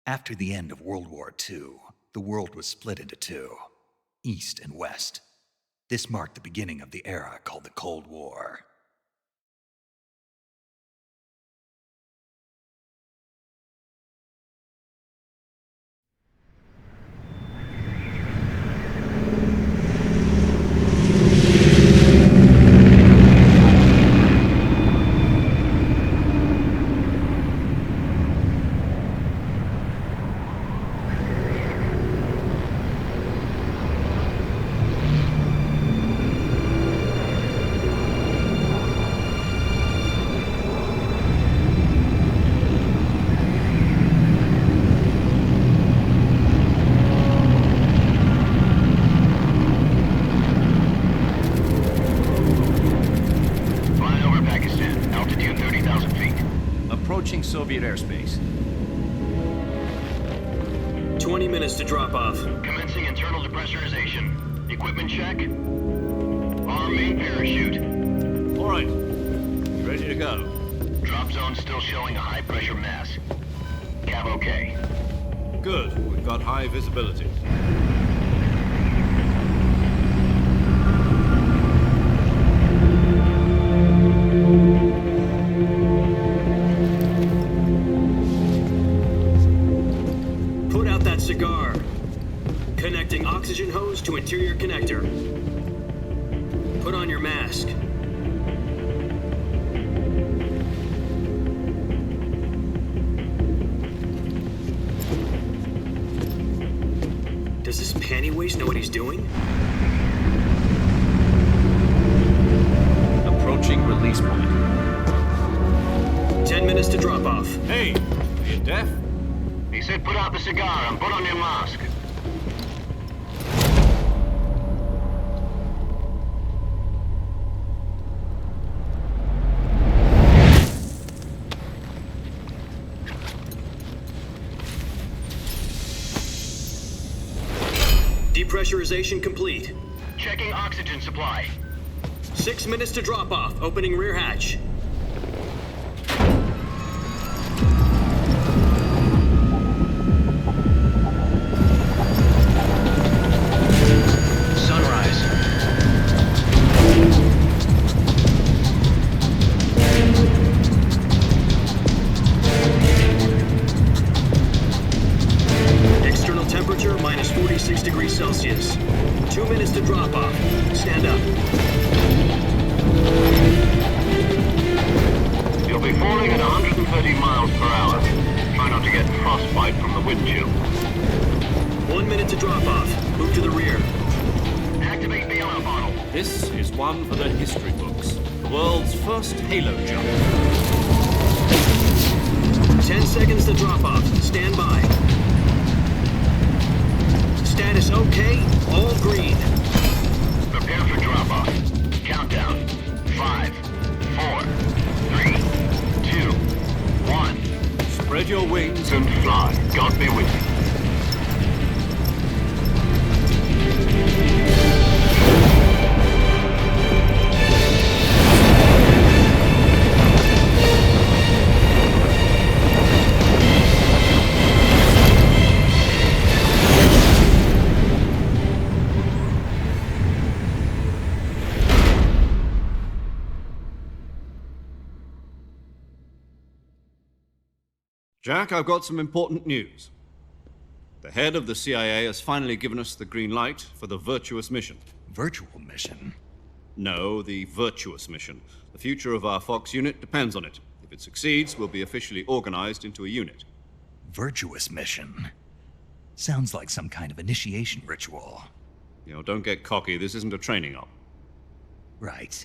After the end of World War II, the world was split into two, East and West. This marked the beginning of the era called the Cold War. Soviet airspace. 20 minutes to drop off. Commencing internal depressurization. Equipment check. Arm main parachute. All right. Ready to go. Drop zone still showing a high pressure mass. Cav okay. Good. We've got high visibility. Cigar. Connecting oxygen hose to interior connector. Put on your mask. Does this panty waste know what he's doing? Approaching release point. 10 minutes to drop off. Hey, are you deaf? He said put out the cigar and put on your mask. Depressurization complete. Checking oxygen supply. 6 minutes to drop off. Opening rear hatch. Minus 46 degrees Celsius. 2 minutes to drop off. Stand up. You'll be falling at 130 miles per hour. Try not to get frostbite from the wind chill. 1 minute to drop off. Move to the rear. Activate bailout model. This is one for the history books. The world's first halo jump. 10 seconds to drop off. Stand by. Status okay, all green. Prepare for drop-off. Countdown. 5, 4, 3, 2, 1. Spread your wings And fly. God be with you. Jack, I've got some important news. The head of the CIA has finally given us the green light for the virtuous mission. Virtual mission? No, the virtuous mission. The future of our Fox unit depends on it. If it succeeds, we'll be officially organized into a unit. Virtuous mission? Sounds like some kind of initiation ritual. Don't get cocky. This isn't a training op. Right.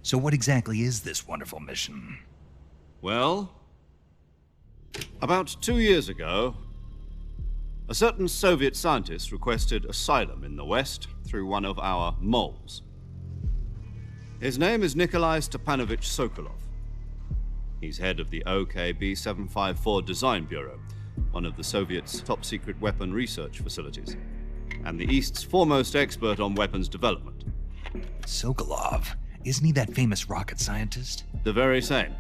So what exactly is this wonderful mission? Well, about 2 years ago, a certain Soviet scientist requested asylum in the West through one of our moles. His name is Nikolai Stepanovich Sokolov. He's head of the OKB 754 Design Bureau, one of the Soviets' top-secret weapon research facilities, and the East's foremost expert on weapons development. Sokolov? Isn't he that famous rocket scientist? The very same.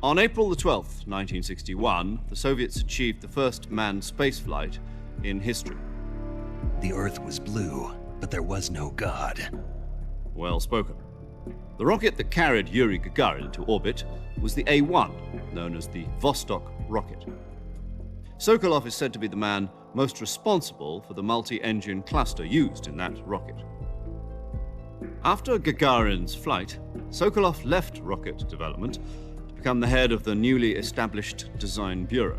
On April the 12th, 1961, the Soviets achieved the first manned spaceflight in history. The Earth was blue, but there was no God. Well spoken. The rocket that carried Yuri Gagarin into orbit was the A-1, known as the Vostok rocket. Sokolov is said to be the man most responsible for the multi-engine cluster used in that rocket. After Gagarin's flight, Sokolov left rocket development to become the head of the newly established Design Bureau.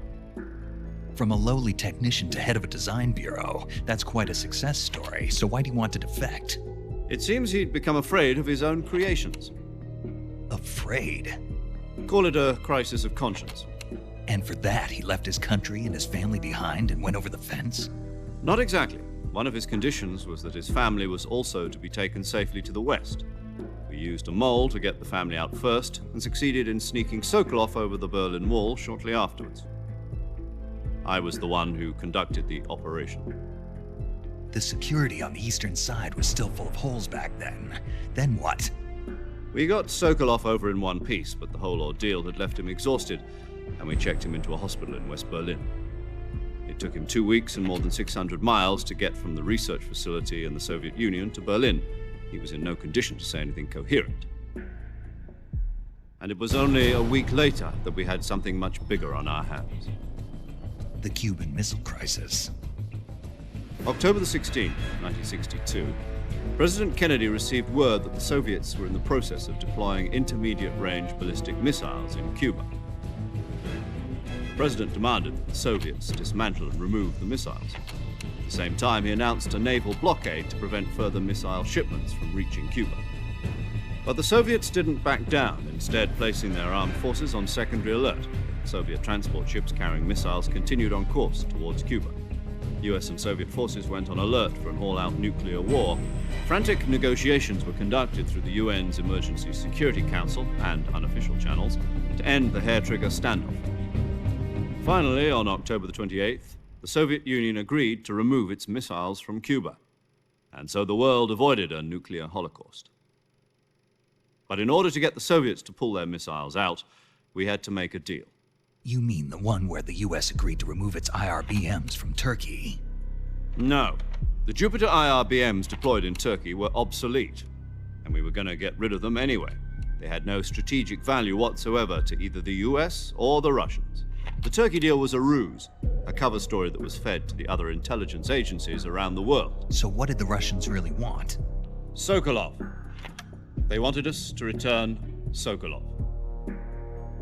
From a lowly technician to head of a design bureau, that's quite a success story, so why'd he want to defect? It seems he'd become afraid of his own creations. Afraid? Call it a crisis of conscience. And for that, he left his country and his family behind and went over the fence? Not exactly. One of his conditions was that his family was also to be taken safely to the west. We used a mole to get the family out first and succeeded in sneaking Sokolov over the Berlin Wall shortly afterwards. I was the one who conducted the operation. The security on the eastern side was still full of holes back then. Then what? We got Sokolov over in one piece, but the whole ordeal had left him exhausted, and we checked him into a hospital in West Berlin. It took him 2 weeks and more than 600 miles to get from the research facility in the Soviet Union to Berlin. He was in no condition to say anything coherent. And it was only a week later that we had something much bigger on our hands. The Cuban Missile Crisis. October the 16th, 1962, President Kennedy received word that the Soviets were in the process of deploying intermediate-range ballistic missiles in Cuba. The President demanded that the Soviets dismantle and remove the missiles. At the same time, he announced a naval blockade to prevent further missile shipments from reaching Cuba. But the Soviets didn't back down, instead placing their armed forces on secondary alert. Soviet transport ships carrying missiles continued on course towards Cuba. US and Soviet forces went on alert for an all-out nuclear war. Frantic negotiations were conducted through the UN's Emergency Security Council and unofficial channels to end the hair-trigger standoff. Finally, on October the 28th, the Soviet Union agreed to remove its missiles from Cuba, and so the world avoided a nuclear holocaust. But in order to get the Soviets to pull their missiles out, we had to make a deal. You mean the one where the US agreed to remove its IRBMs from Turkey? No. The Jupiter IRBMs deployed in Turkey were obsolete, and we were going to get rid of them anyway. They had no strategic value whatsoever to either the US or the Russians. The Turkey deal was a ruse, a cover story that was fed to the other intelligence agencies around the world. So what did the Russians really want? Sokolov. They wanted us to return Sokolov.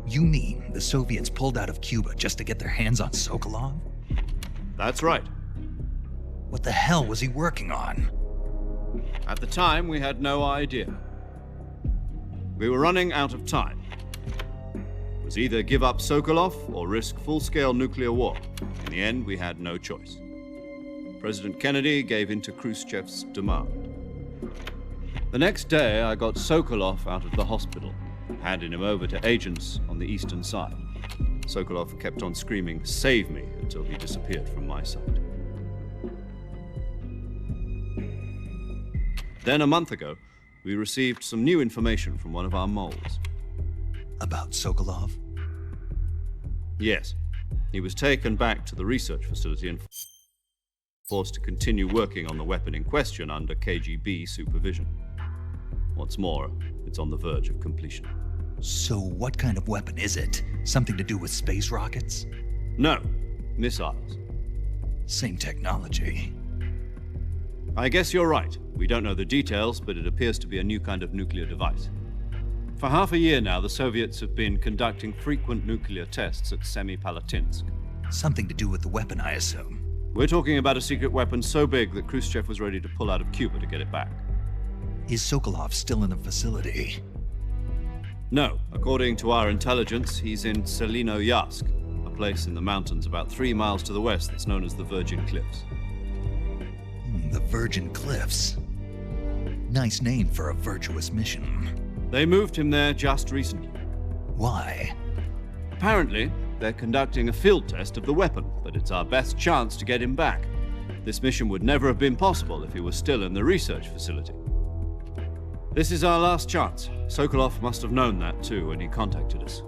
You mean the Soviets pulled out of Cuba just to get their hands on Sokolov? That's right. What the hell was he working on? At the time, we had no idea. We were running out of time. It was either give up Sokolov or risk full-scale nuclear war. In the end, we had no choice. President Kennedy gave in to Khrushchev's demand. The next day, I got Sokolov out of the hospital, handing him over to agents on the eastern side. Sokolov kept on screaming, "Save me," until he disappeared from my sight. Then a month ago, we received some new information from one of our moles. About Sokolov? Yes. He was taken back to the research facility and forced to continue working on the weapon in question under KGB supervision. What's more, it's on the verge of completion. So what kind of weapon is it? Something to do with space rockets? No, missiles. Same technology. I guess you're right. We don't know the details, but it appears to be a new kind of nuclear device. For half a year now, the Soviets have been conducting frequent nuclear tests at Semipalatinsk. Something to do with the weapon, I assume. We're talking about a secret weapon so big that Khrushchev was ready to pull out of Cuba to get it back. Is Sokolov still in the facility? No. According to our intelligence, he's in Selino-Yarsk, a place in the mountains about 3 miles to the west that's known as the Virgin Cliffs. The Virgin Cliffs. Nice name for a virtuous mission. They moved him there just recently. Why? Apparently, they're conducting a field test of the weapon, but it's our best chance to get him back. This mission would never have been possible if he was still in the research facility. This is our last chance. Sokolov must have known that too when he contacted us.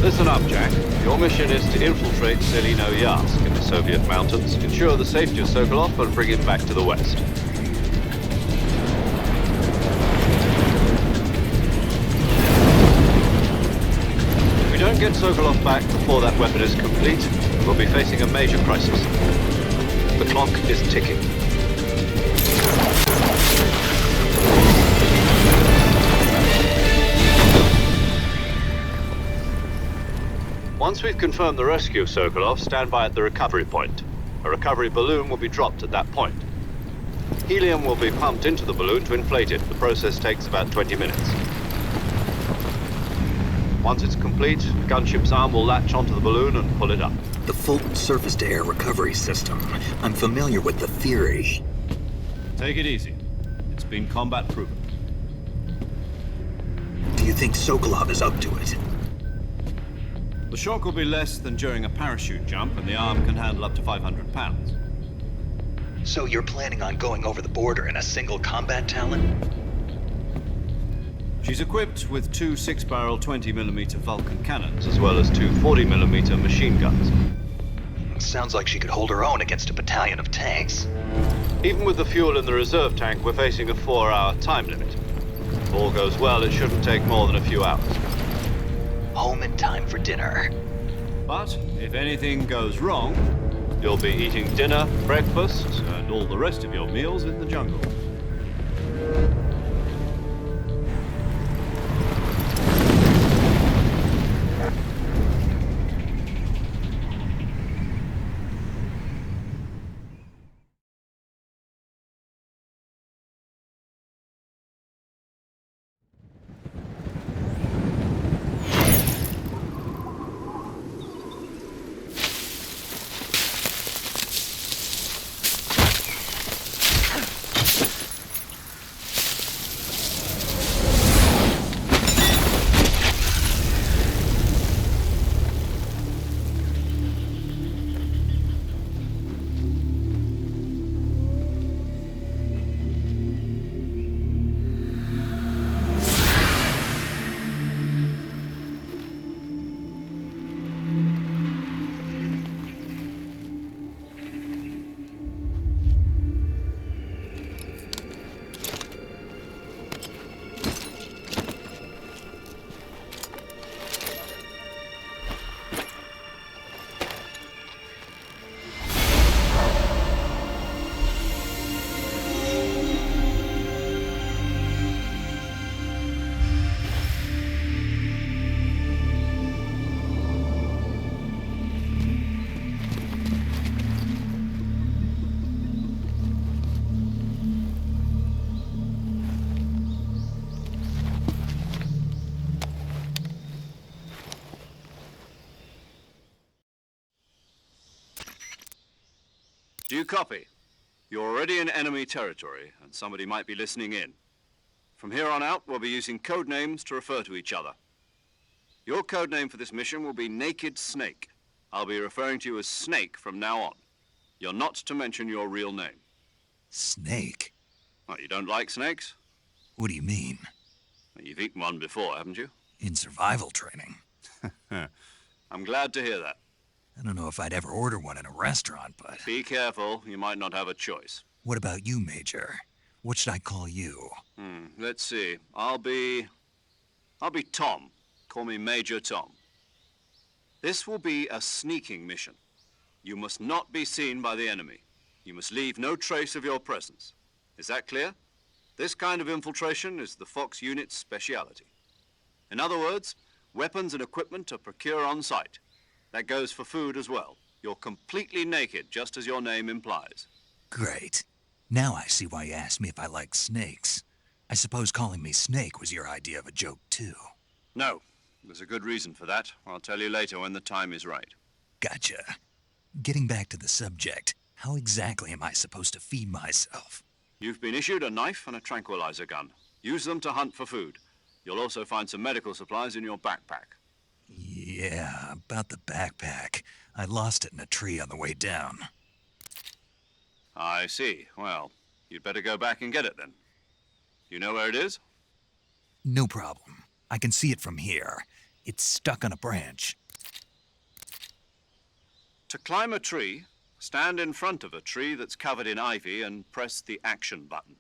Listen up, Jack. Your mission is to infiltrate Selino Yask in the Soviet mountains, ensure the safety of Sokolov, and bring him back to the west. If we don't get Sokolov back before that weapon is complete, we'll be facing a major crisis. The clock is ticking. Once we've confirmed the rescue of Sokolov, stand by at the recovery point. A recovery balloon will be dropped at that point. Helium will be pumped into the balloon to inflate it. The process takes about 20 minutes. Once it's complete, the gunship's arm will latch onto the balloon and pull it up. The Fulton surface-to-air recovery system. I'm familiar with the theory. Take it easy. It's been combat proven. Do you think Sokolov is up to it? The shock will be less than during a parachute jump, and the arm can handle up to 500 pounds. So you're planning on going over the border in a single combat Talon? She's equipped with two 6-barrel 20mm Vulcan cannons, as well as two 40mm machine guns. Sounds like she could hold her own against a battalion of tanks. Even with the fuel in the reserve tank, we're facing a 4-hour time limit. If all goes well, it shouldn't take more than a few hours. Home in time for dinner. But if anything goes wrong, you'll be eating dinner, breakfast, and all the rest of your meals in the jungle. Do you copy? You're already in enemy territory, and somebody might be listening in. From here on out, we'll be using code names to refer to each other. Your code name for this mission will be Naked Snake. I'll be referring to you as Snake from now on. You're not to mention your real name. Snake? Oh, you don't like snakes? What do you mean? Well, you've eaten one before, haven't you? In survival training. I'm glad to hear that. I don't know if I'd ever order one in a restaurant, but... Be careful, you might not have a choice. What about you, Major? What should I call you? Let's see. I'll be Tom. Call me Major Tom. This will be a sneaking mission. You must not be seen by the enemy. You must leave no trace of your presence. Is that clear? This kind of infiltration is the Fox unit's speciality. In other words, weapons and equipment are procured on site. That goes for food as well. You're completely naked, just as your name implies. Great. Now I see why you asked me if I like snakes. I suppose calling me Snake was your idea of a joke, too. No. There's a good reason for that. I'll tell you later when the time is right. Gotcha. Getting back to the subject, how exactly am I supposed to feed myself? You've been issued a knife and a tranquilizer gun. Use them to hunt for food. You'll also find some medical supplies in your backpack. Yeah, about the backpack. I lost it in a tree on the way down. I see. Well, you'd better go back and get it then. You know where it is? No problem. I can see it from here. It's stuck on a branch. To climb a tree, stand in front of a tree that's covered in ivy and press the action button.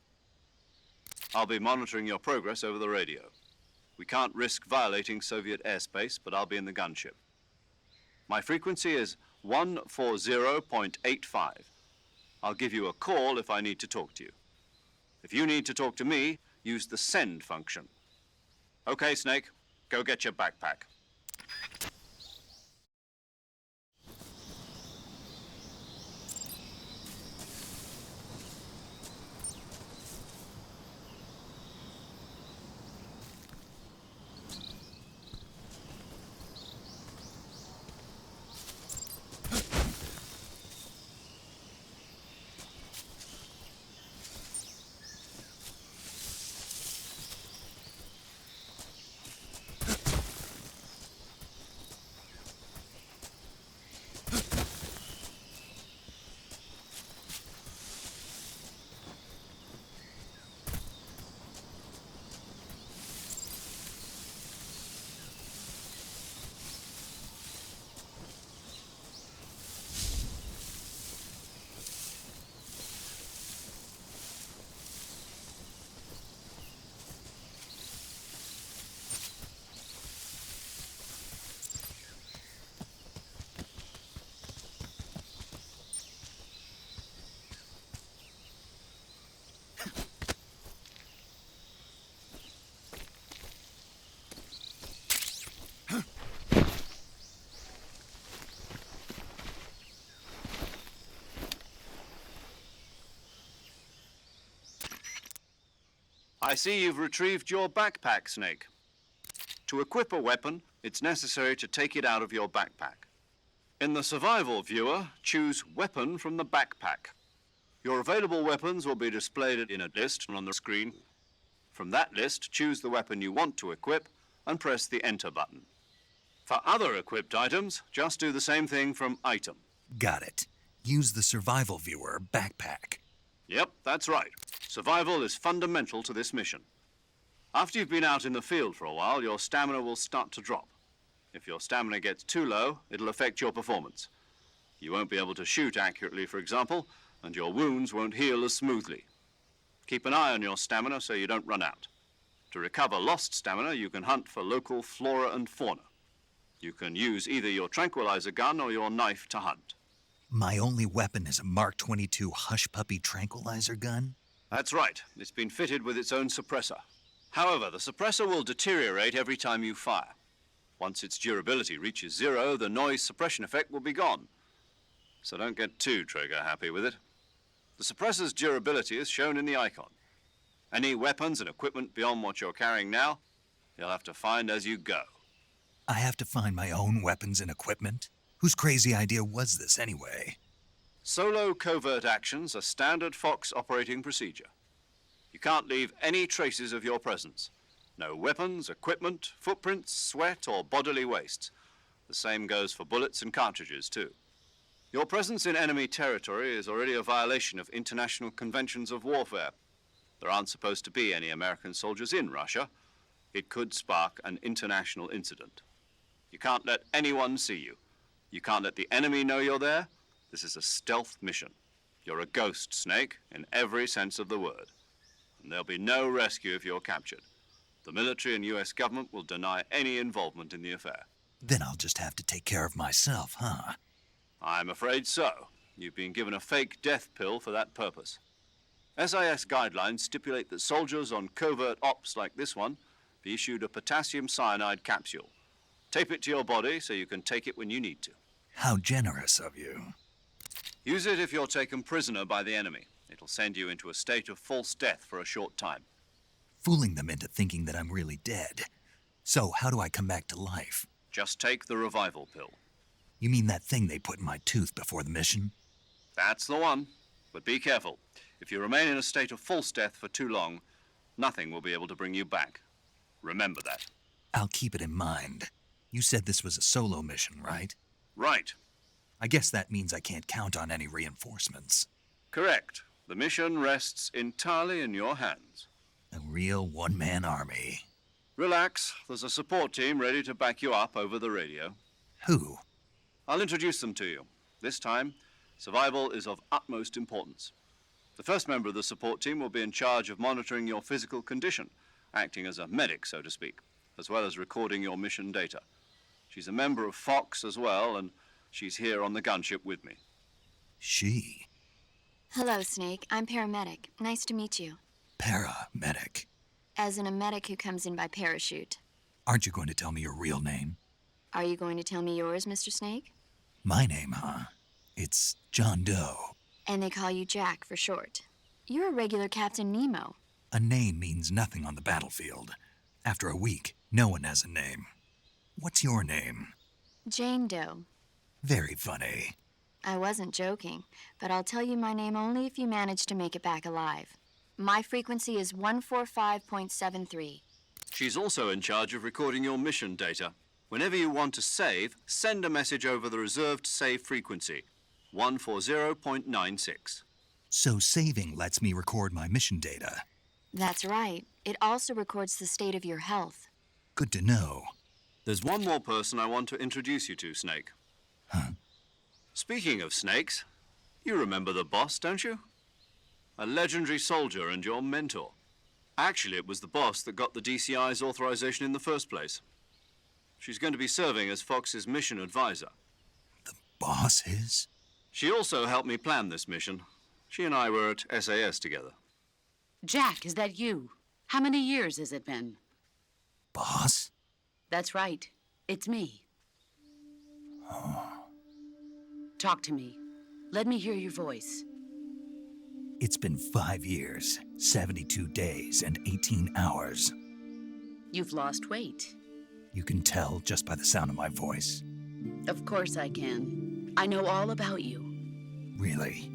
I'll be monitoring your progress over the radio. We can't risk violating Soviet airspace, but I'll be in the gunship. My frequency is 140.85. I'll give you a call if I need to talk to you. If you need to talk to me, use the send function. Okay, Snake, go get your backpack. I see you've retrieved your backpack, Snake. To equip a weapon, it's necessary to take it out of your backpack. In the survival viewer, choose Weapon from the backpack. Your available weapons will be displayed in a list on the screen. From that list, choose the weapon you want to equip and press the Enter button. For other equipped items, just do the same thing from Item. Got it. Use the survival viewer backpack. Yep, that's right. Survival is fundamental to this mission. After you've been out in the field for a while, your stamina will start to drop. If your stamina gets too low, it'll affect your performance. You won't be able to shoot accurately, for example, and your wounds won't heal as smoothly. Keep an eye on your stamina so you don't run out. To recover lost stamina, you can hunt for local flora and fauna. You can use either your tranquilizer gun or your knife to hunt. My only weapon is a Mark 22 Hush Puppy tranquilizer gun? That's right. It's been fitted with its own suppressor. However, the suppressor will deteriorate every time you fire. Once its durability reaches 0, the noise suppression effect will be gone. So don't get too trigger happy with it. The suppressor's durability is shown in the icon. Any weapons and equipment beyond what you're carrying now, you'll have to find as you go. I have to find my own weapons and equipment? Whose crazy idea was this anyway? Solo covert actions are standard Fox operating procedure. You can't leave any traces of your presence. No weapons, equipment, footprints, sweat, or bodily waste. The same goes for bullets and cartridges, too. Your presence in enemy territory is already a violation of international conventions of warfare. There aren't supposed to be any American soldiers in Russia. It could spark an international incident. You can't let anyone see you. You can't let the enemy know you're there. This is a stealth mission. You're a ghost, Snake, in every sense of the word. And there'll be no rescue if you're captured. The military and U.S. government will deny any involvement in the affair. Then I'll just have to take care of myself, huh? I'm afraid so. You've been given a fake death pill for that purpose. SIS guidelines stipulate that soldiers on covert ops like this one be issued a potassium cyanide capsule. Tape it to your body so you can take it when you need to. How generous of you. Use it if you're taken prisoner by the enemy. It'll send you into a state of false death for a short time. Fooling them into thinking that I'm really dead. So how do I come back to life? Just take the revival pill. You mean that thing they put in my tooth before the mission? That's the one. But be careful. If you remain in a state of false death for too long, nothing will be able to bring you back. Remember that. I'll keep it in mind. You said this was a solo mission, right? Right. I guess that means I can't count on any reinforcements. Correct. The mission rests entirely in your hands. A real one-man army. Relax. There's a support team ready to back you up over the radio. Who? I'll introduce them to you. This time, survival is of utmost importance. The first member of the support team will be in charge of monitoring your physical condition, acting as a medic, so to speak, as well as recording your mission data. She's a member of Fox as well, and she's here on the gunship with me. She? Hello, Snake. I'm paramedic. Nice to meet you. Paramedic. As in a medic who comes in by parachute. Aren't you going to tell me your real name? Are you going to tell me yours, Mr. Snake? My name, huh? It's John Doe. And they call you Jack for short. You're a regular Captain Nemo. A name means nothing on the battlefield. After a week, no one has a name. What's your name? Jane Doe. Very funny. I wasn't joking, but I'll tell you my name only if you manage to make it back alive. My frequency is 145.73. She's also in charge of recording your mission data. Whenever you want to save, send a message over the reserved save frequency, 140.96. So saving lets me record my mission data. That's right. It also records the state of your health. Good to know. There's one more person I want to introduce you to, Snake. Huh? Speaking of snakes, you remember the boss, don't you? A legendary soldier and your mentor. Actually, it was the boss that got the DCI's authorization in the first place. She's going to be serving as Fox's mission advisor. The boss is? She also helped me plan this mission. She and I were at SAS together. Jack, is that you? How many years has it been? Boss? That's right. It's me. Talk to me. Let me hear your voice. It's been 5 years, 72 days, and 18 hours. You've lost weight. You can tell just by the sound of my voice. Of course I can. I know all about you. Really?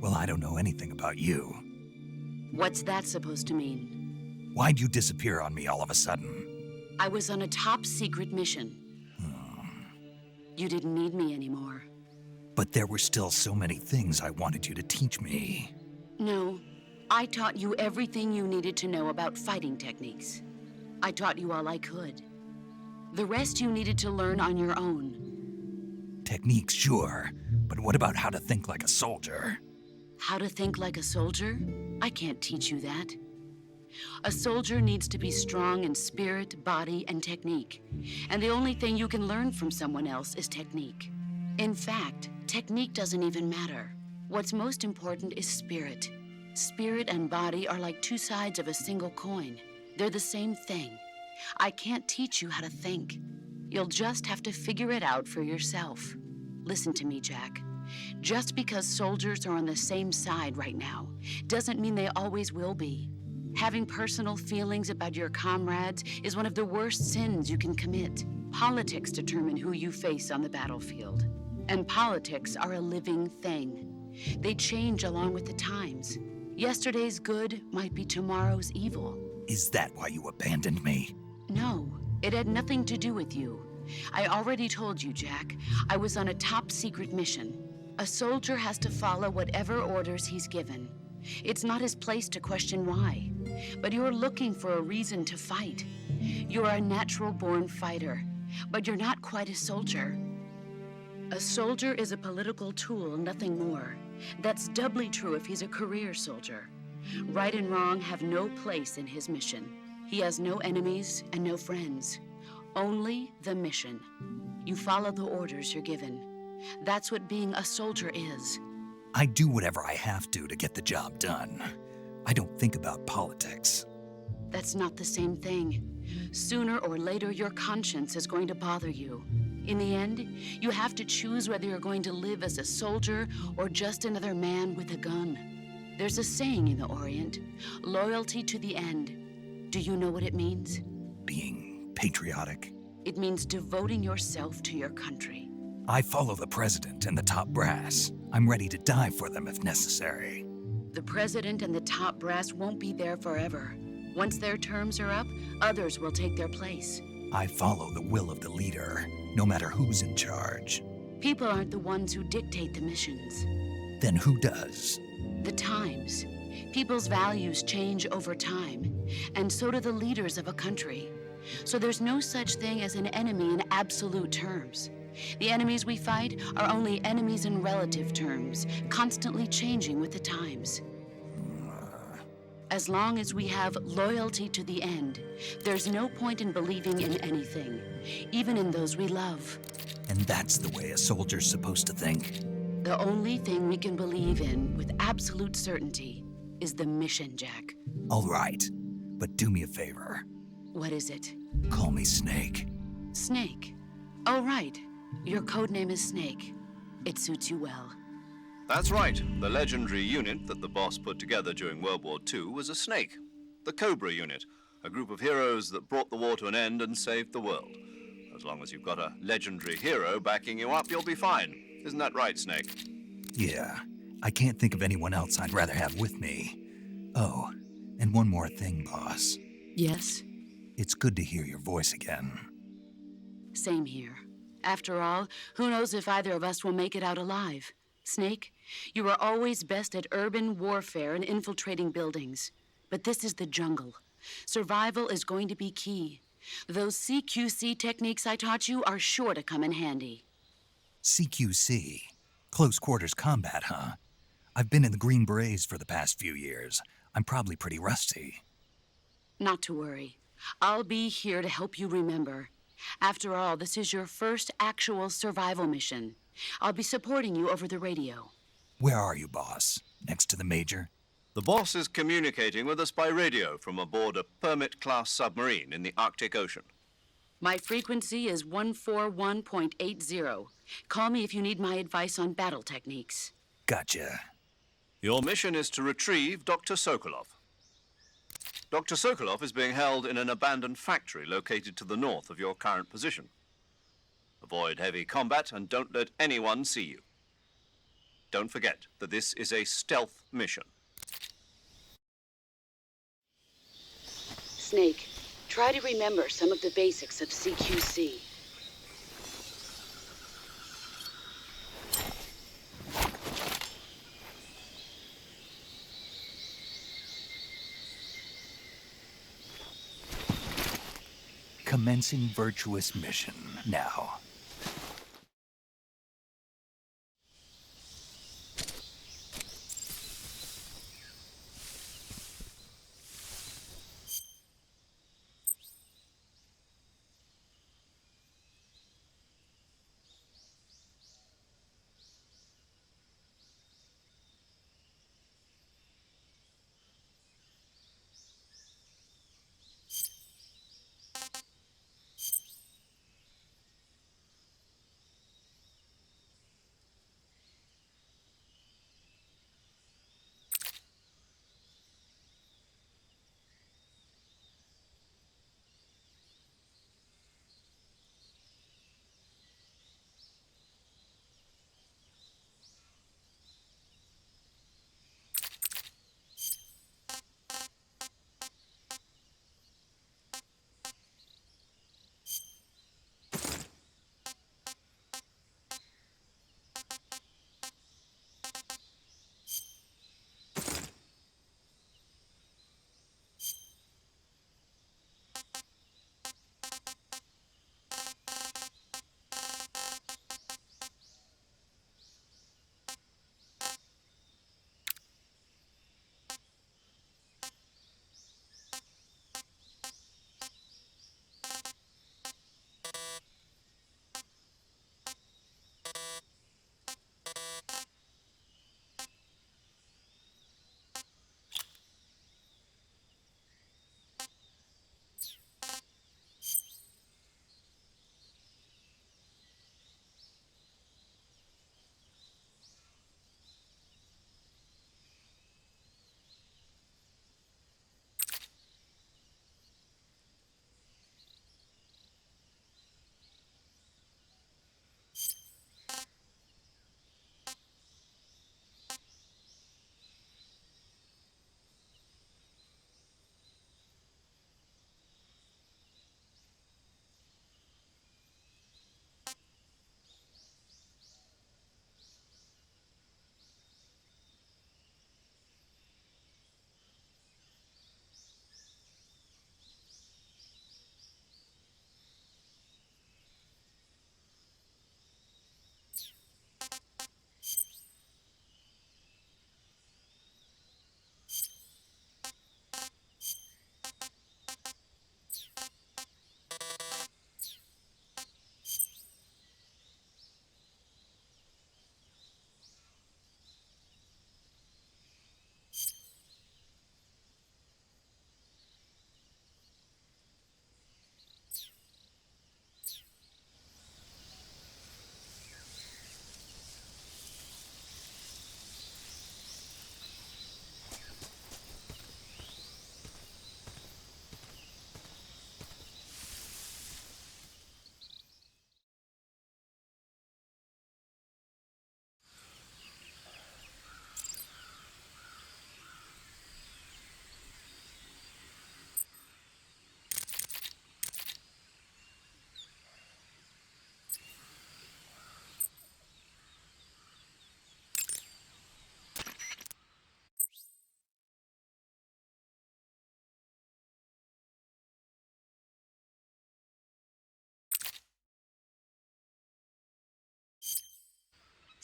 Well, I don't know anything about you. What's that supposed to mean? Why'd you disappear on me all of a sudden? I was on a top secret mission. You didn't need me anymore. But there were still so many things I wanted you to teach me. No, I taught you everything you needed to know about fighting techniques. I taught you all I could. The rest you needed to learn on your own. Techniques, sure. But what about how to think like a soldier? How to think like a soldier? I can't teach you that. A soldier needs to be strong in spirit, body, and technique. And the only thing you can learn from someone else is technique. In fact, technique doesn't even matter. What's most important is spirit. Spirit and body are like two sides of a single coin. They're the same thing. I can't teach you how to think. You'll just have to figure it out for yourself. Listen to me, Jack. Just because soldiers are on the same side right now doesn't mean they always will be. Having personal feelings about your comrades is one of the worst sins you can commit. Politics determine who you face on the battlefield. And politics are a living thing. They change along with the times. Yesterday's good might be tomorrow's evil. Is that why you abandoned me? No, it had nothing to do with you. I already told you, Jack. I was on a top secret mission. A soldier has to follow whatever orders he's given. It's not his place to question why. But you're looking for a reason to fight. You're a natural-born fighter, but you're not quite a soldier. A soldier is a political tool, nothing more. That's doubly true if he's a career soldier. Right and wrong have no place in his mission. He has no enemies and no friends. Only the mission. You follow the orders you're given. That's what being a soldier is. I do whatever I have to get the job done. I don't think about politics. That's not the same thing. Sooner or later, your conscience is going to bother you. In the end, you have to choose whether you're going to live as a soldier or just another man with a gun. There's a saying in the Orient, loyalty to the end. Do you know what it means? Being patriotic. It means devoting yourself to your country. I follow the president and the top brass. I'm ready to die for them if necessary. The president and the top brass won't be there forever. Once their terms are up, others will take their place. I follow the will of the leader, no matter who's in charge. People aren't the ones who dictate the missions. Then who does? The times. People's values change over time, and so do the leaders of a country. So there's no such thing as an enemy in absolute terms. The enemies we fight are only enemies in relative terms, constantly changing with the times. As long as we have loyalty to the end, there's no point in believing in anything, even in those we love. And that's the way a soldier's supposed to think. The only thing we can believe in with absolute certainty is the mission, Jack. All right, but do me a favor. What is it? Call me Snake. Snake. Oh, right. Your codename is Snake. It suits you well. That's right. The legendary unit that the boss put together during World War II was a snake. The Cobra unit, a group of heroes that brought the war to an end and saved the world. As long as you've got a legendary hero backing you up, you'll be fine. Isn't that right, Snake? Yeah, I can't think of anyone else I'd rather have with me. Oh, and one more thing, boss. Yes? It's good to hear your voice again. Same here. After all, who knows if either of us will make it out alive? Snake, you are always best at urban warfare and infiltrating buildings. But this is the jungle. Survival is going to be key. Those CQC techniques I taught you are sure to come in handy. CQC? Close quarters combat, huh? I've been in the Green Berets for the past few years. I'm probably pretty rusty. Not to worry. I'll be here to help you remember. After all, this is your first actual survival mission. I'll be supporting you over the radio. Where are you, boss? Next to the Major? The boss is communicating with us by radio from aboard a Permit-class submarine in the Arctic Ocean. My frequency is 141.80. Call me if you need my advice on battle techniques. Gotcha. Your mission is to retrieve Dr. Sokolov. Dr. Sokolov is being held in an abandoned factory located to the north of your current position. Avoid heavy combat and don't let anyone see you. Don't forget that this is a stealth mission. Snake, try to remember some of the basics of CQC. Commencing virtuous mission now.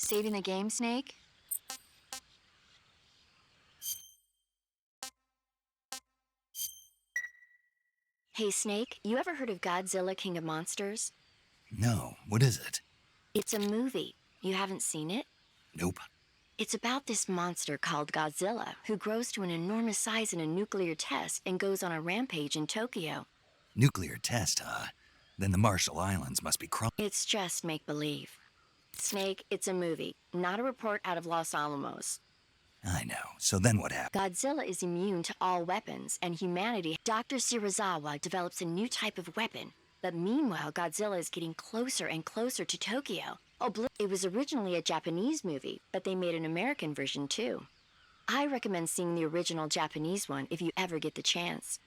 Saving the game, Snake? Hey, Snake, you ever heard of Godzilla, King of Monsters? No, what is it? It's a movie. You haven't seen it? Nope. It's about this monster called Godzilla, who grows to an enormous size in a nuclear test and goes on a rampage in Tokyo. Nuclear test, huh? Then the Marshall Islands must be It's just make-believe. Snake, it's a movie, not a report out of Los Alamos. I know. So then what happened? Godzilla is immune to all weapons, and humanity... Dr. Shirazawa develops a new type of weapon. But meanwhile, Godzilla is getting closer and closer to Tokyo. It was originally a Japanese movie, but they made an American version too. I recommend seeing the original Japanese one if you ever get the chance.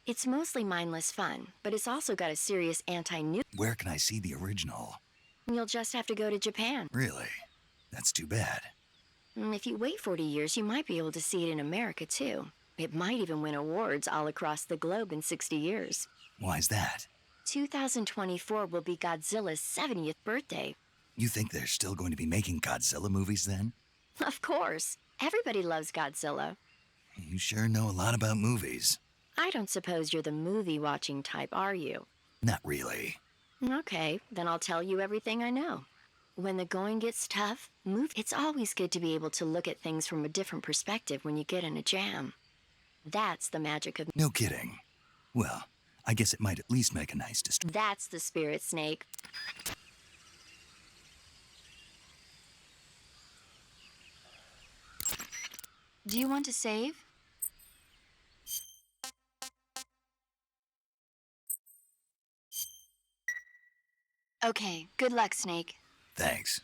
It's mostly mindless fun, but it's also got a serious anti-nuclear... Where can I see the original? You'll just have to go to Japan. Really? That's too bad. If you wait 40 years, you might be able to see it in America too. It might even win awards all across the globe in 60 years. Why's that? 2024 will be Godzilla's 70th birthday. You think they're still going to be making Godzilla movies then? Of course. Everybody loves Godzilla. You sure know a lot about movies. I don't suppose you're the movie-watching type, are you? Not really. Okay, then I'll tell you everything I know. When the going gets tough, it's always good to be able to look at things from a different perspective when you get in a jam. That's the magic of... No kidding. Well, I guess it might at least make a nice distraction. That's the spirit, Snake. Do you want to save? Okay, good luck, Snake. Thanks.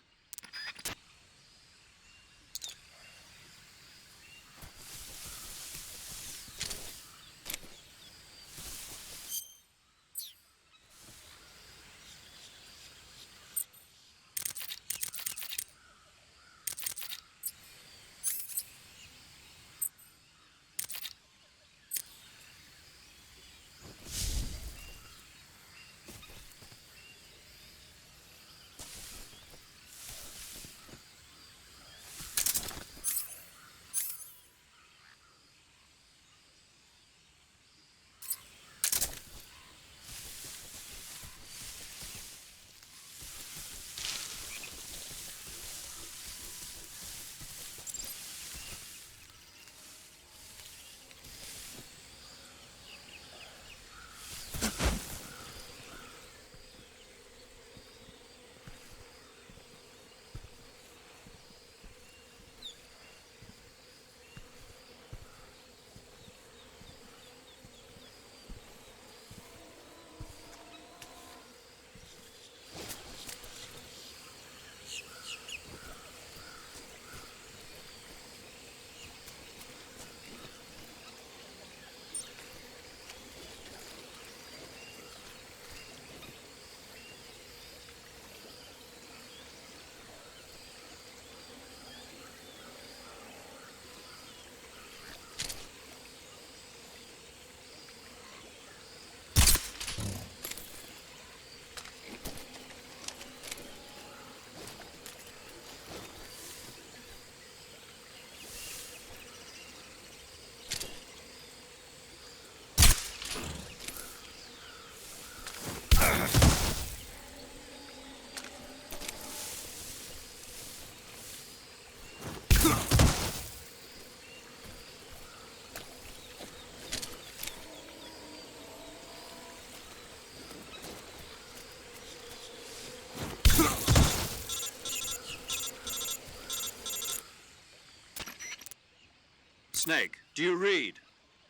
Snake, do you read?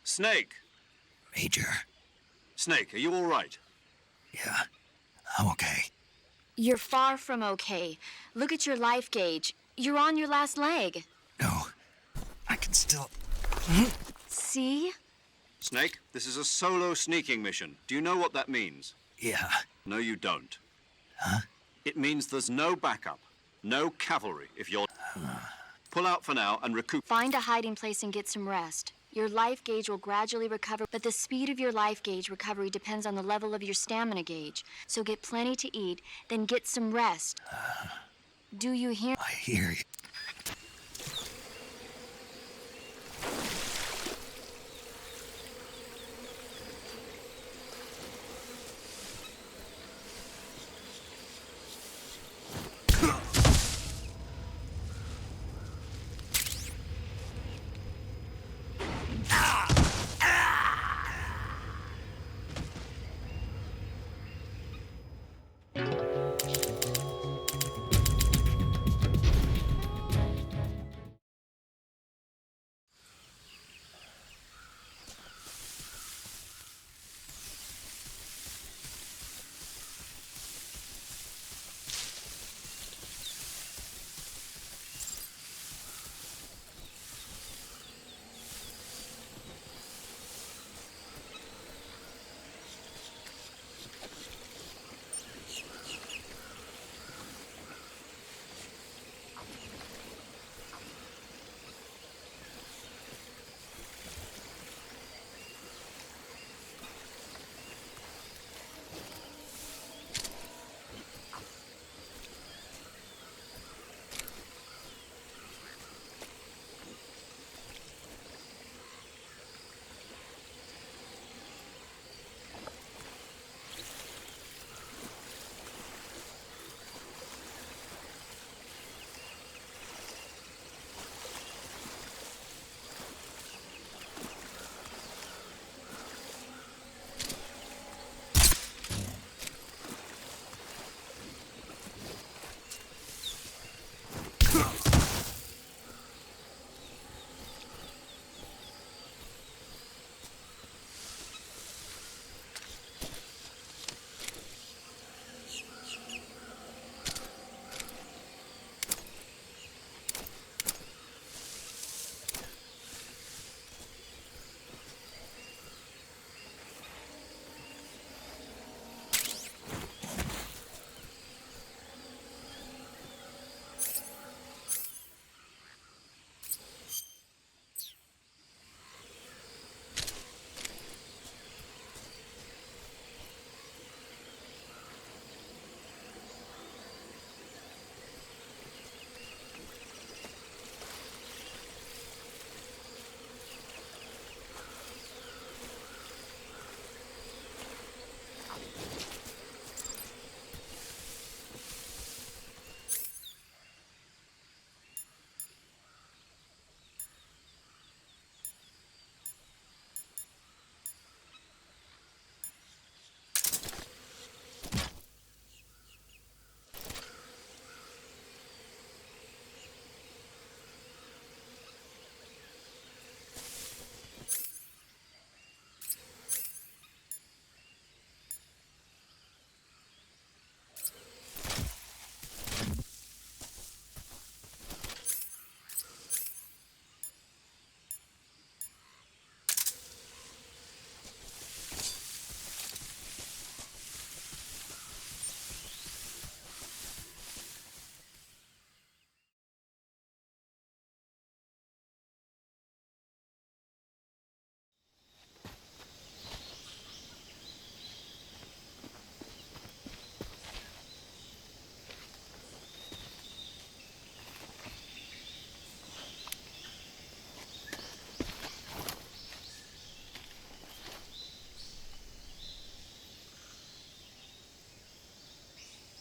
Snake! Major. Snake, are you all right? Yeah, I'm okay. You're far from okay. Look at your life gauge. You're on your last leg. No, I can still... See? Snake, this is a solo sneaking mission. Do you know what that means? Yeah. No, you don't. Huh? It means there's no backup, no cavalry if you're... Pull out for now and recoup... Find a hiding place and get some rest. Your life gauge will gradually recover, but the speed of your life gauge recovery depends on the level of your stamina gauge. So get plenty to eat, then get some rest. Do you hear? I hear you.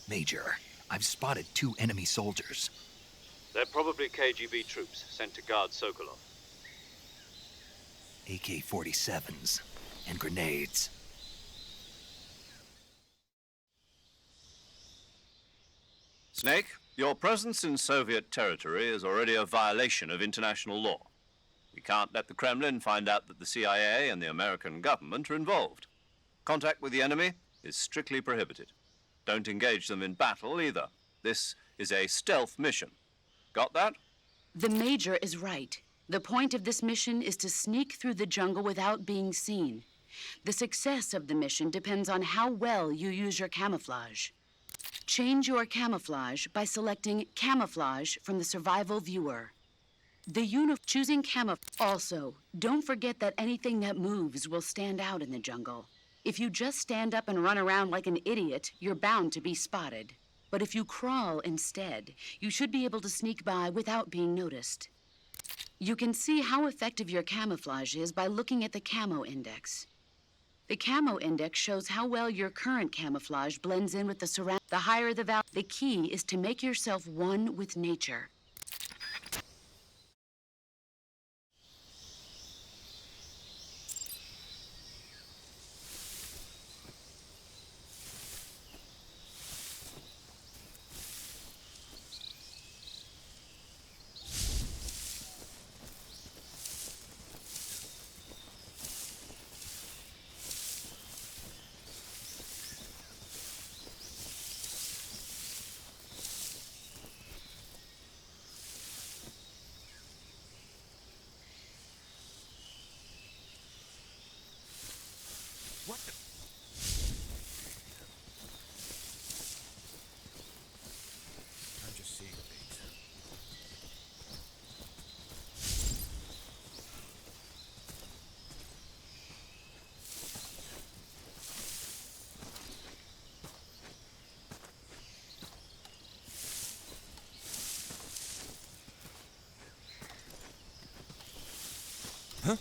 Major, I've spotted 2 enemy soldiers. They're probably KGB troops sent to guard Sokolov. AK-47s and grenades. Snake, your presence in Soviet territory is already a violation of international law. We can't let the Kremlin find out that the CIA and the American government are involved. Contact with the enemy is strictly prohibited. Don't engage them in battle either. This is a stealth mission. Got that? The Major is right. The point of this mission is to sneak through the jungle without being seen. The success of the mission depends on how well you use your camouflage. Change your camouflage by selecting Camouflage from the Survival Viewer. Choosing camouflage. Also, don't forget that anything that moves will stand out in the jungle. If you just stand up and run around like an idiot, you're bound to be spotted. But if you crawl instead, you should be able to sneak by without being noticed. You can see how effective your camouflage is by looking at the camo index. The camo index shows how well your current camouflage blends in with the surround. The higher the value, the key is to make yourself one with nature. What the? I'm just seeing things. Huh?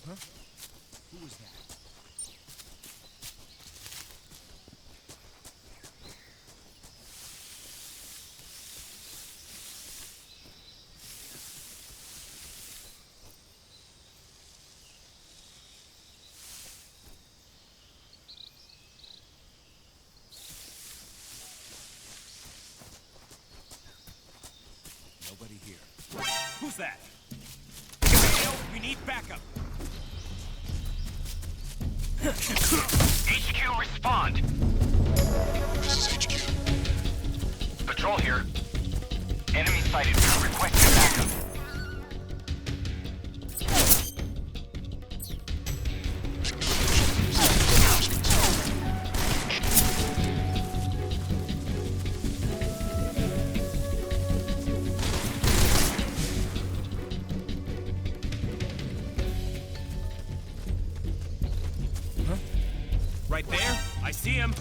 Huh? Who was that? Nobody here. Who's that? We need backup. HQ, respond. This is HQ. Patrol here. Enemy sighted. Requesting backup. Right there. I see him.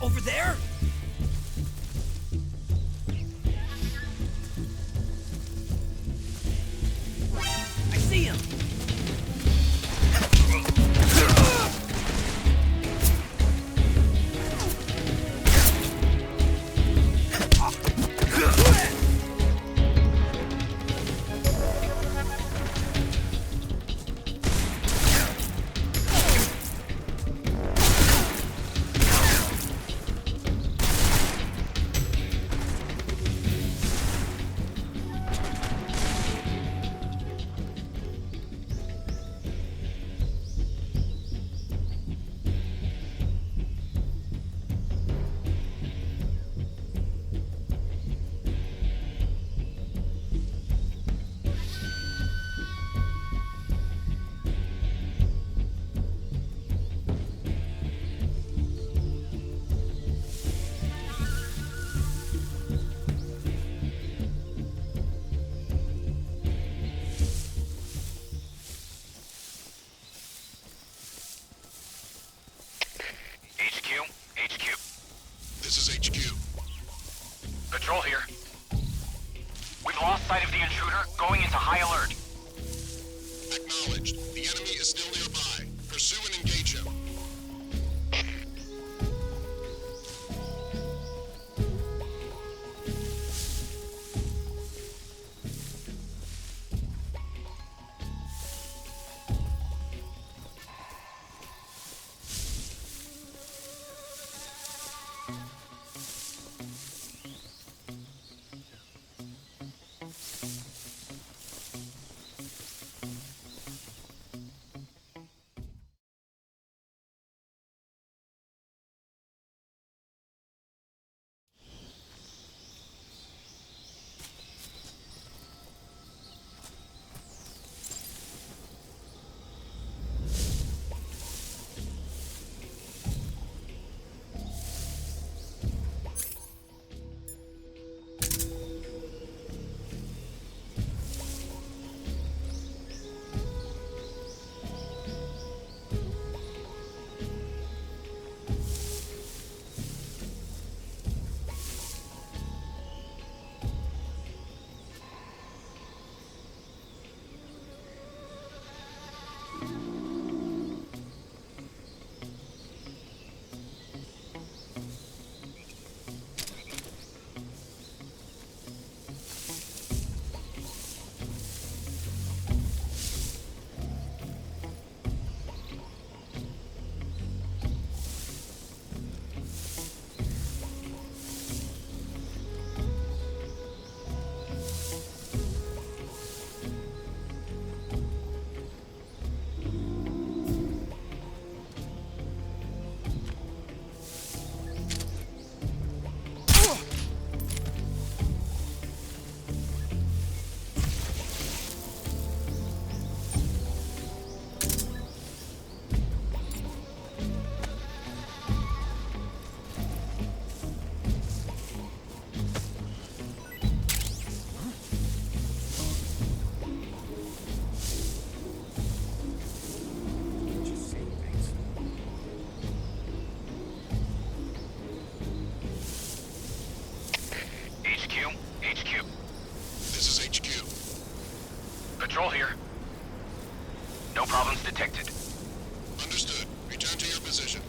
Over there? Patrol here. We've lost sight of the intruder, going into high alert. Acknowledged. The enemy is still nearby. Pursue and engage him. Patrol here. No problems detected. Understood. Return to your position.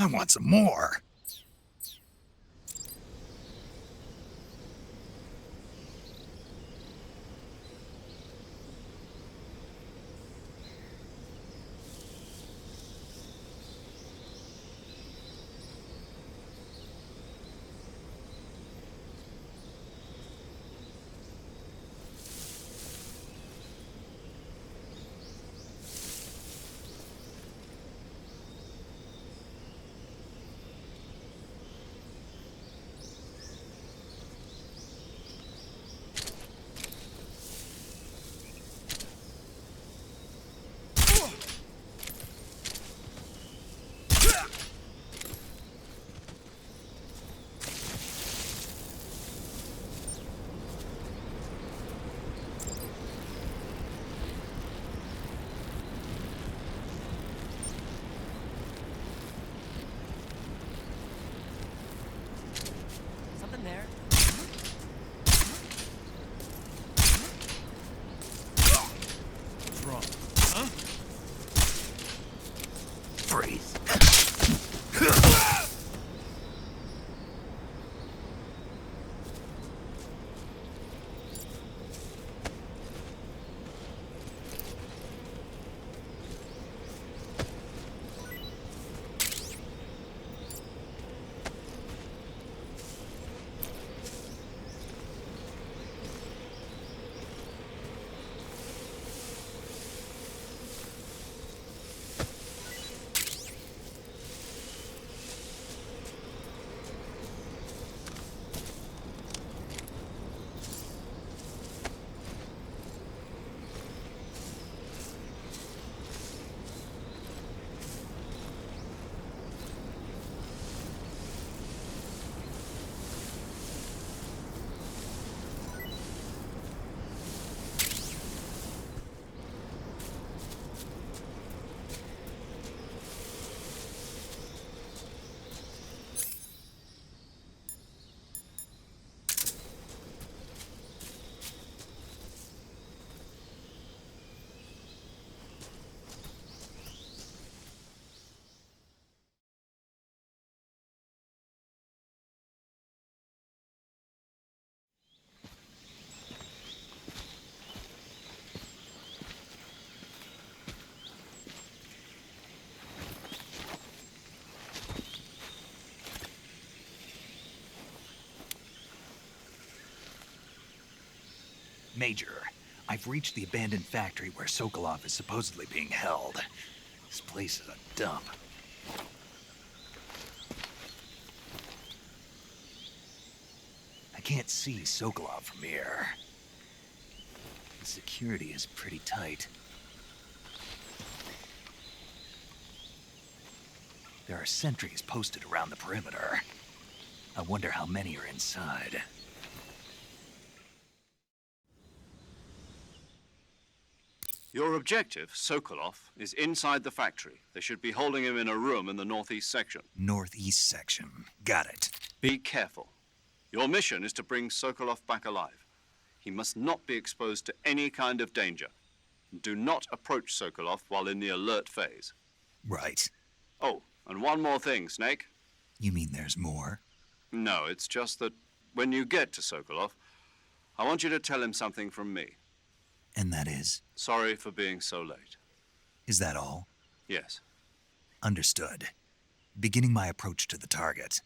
I want some more. Something there? What's wrong? Huh? Freeze. Major, I've reached the abandoned factory where Sokolov is supposedly being held. This place is a dump. I can't see Sokolov from here. The security is pretty tight. There are sentries posted around the perimeter. I wonder how many are inside. Your objective, Sokolov, is inside the factory. They should be holding him in a room in the northeast section. Northeast section. Got it. Be careful. Your mission is to bring Sokolov back alive. He must not be exposed to any kind of danger. Do not approach Sokolov while in the alert phase. Right. Oh, and one more thing, Snake. You mean there's more? No, it's just that when you get to Sokolov, I want you to tell him something from me. And that is? Sorry for being so late. Is that all? Yes. Understood. Beginning my approach to the target.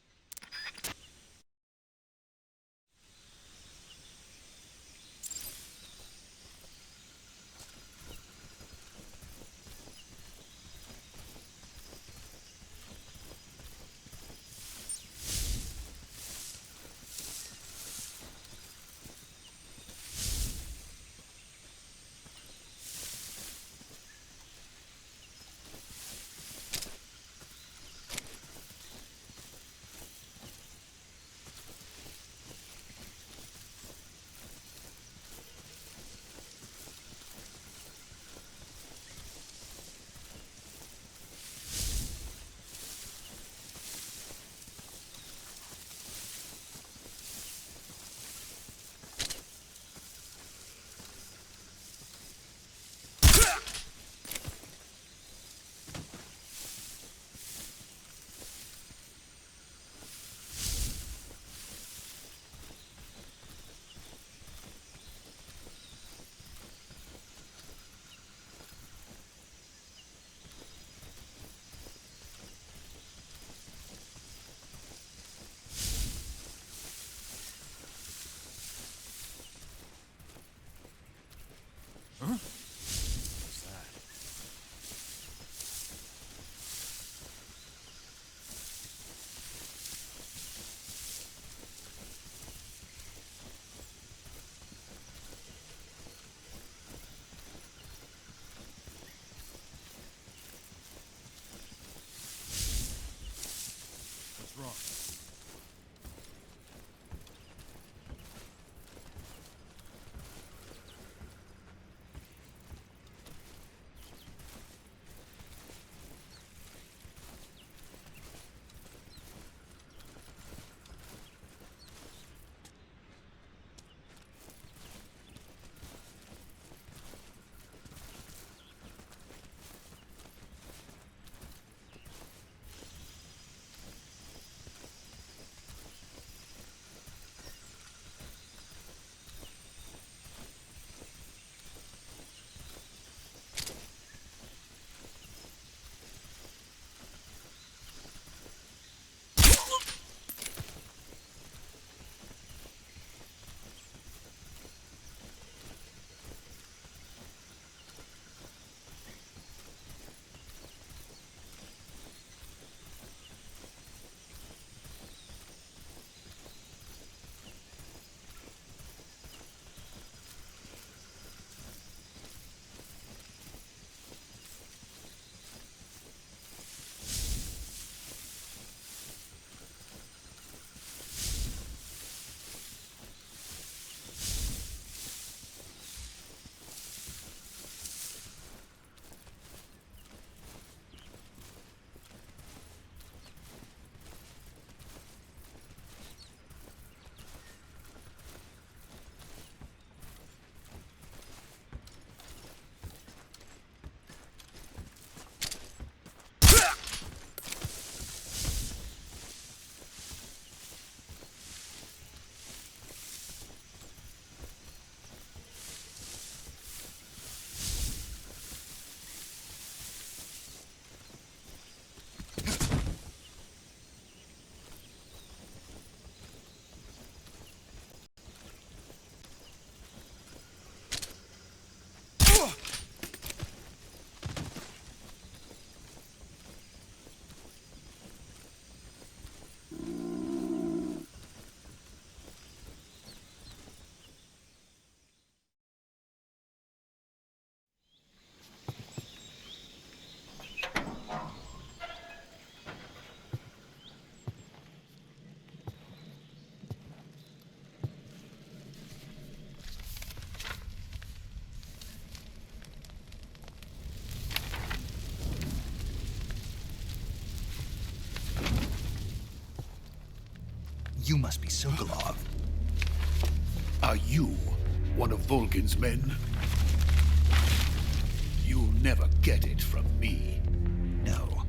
must be Sokolov. Are you one of Volgin's men? You'll never get it from me. No.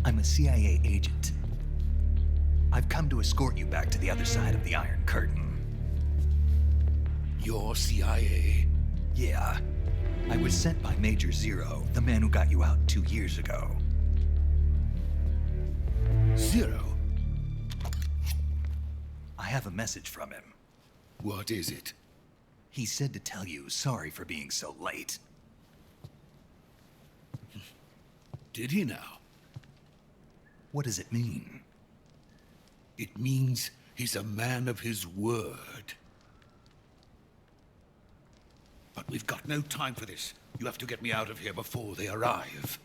I'm a CIA agent. I've come to escort you back to the other side of the Iron Curtain. You're CIA? Yeah. I was sent by Major Zero, the man who got you out 2 years ago. Zero? I have a message from him. What is it? He said to tell you sorry for being so late. Did he now? What does it mean? It means he's a man of his word. But we've got no time for this. You have to get me out of here before they arrive.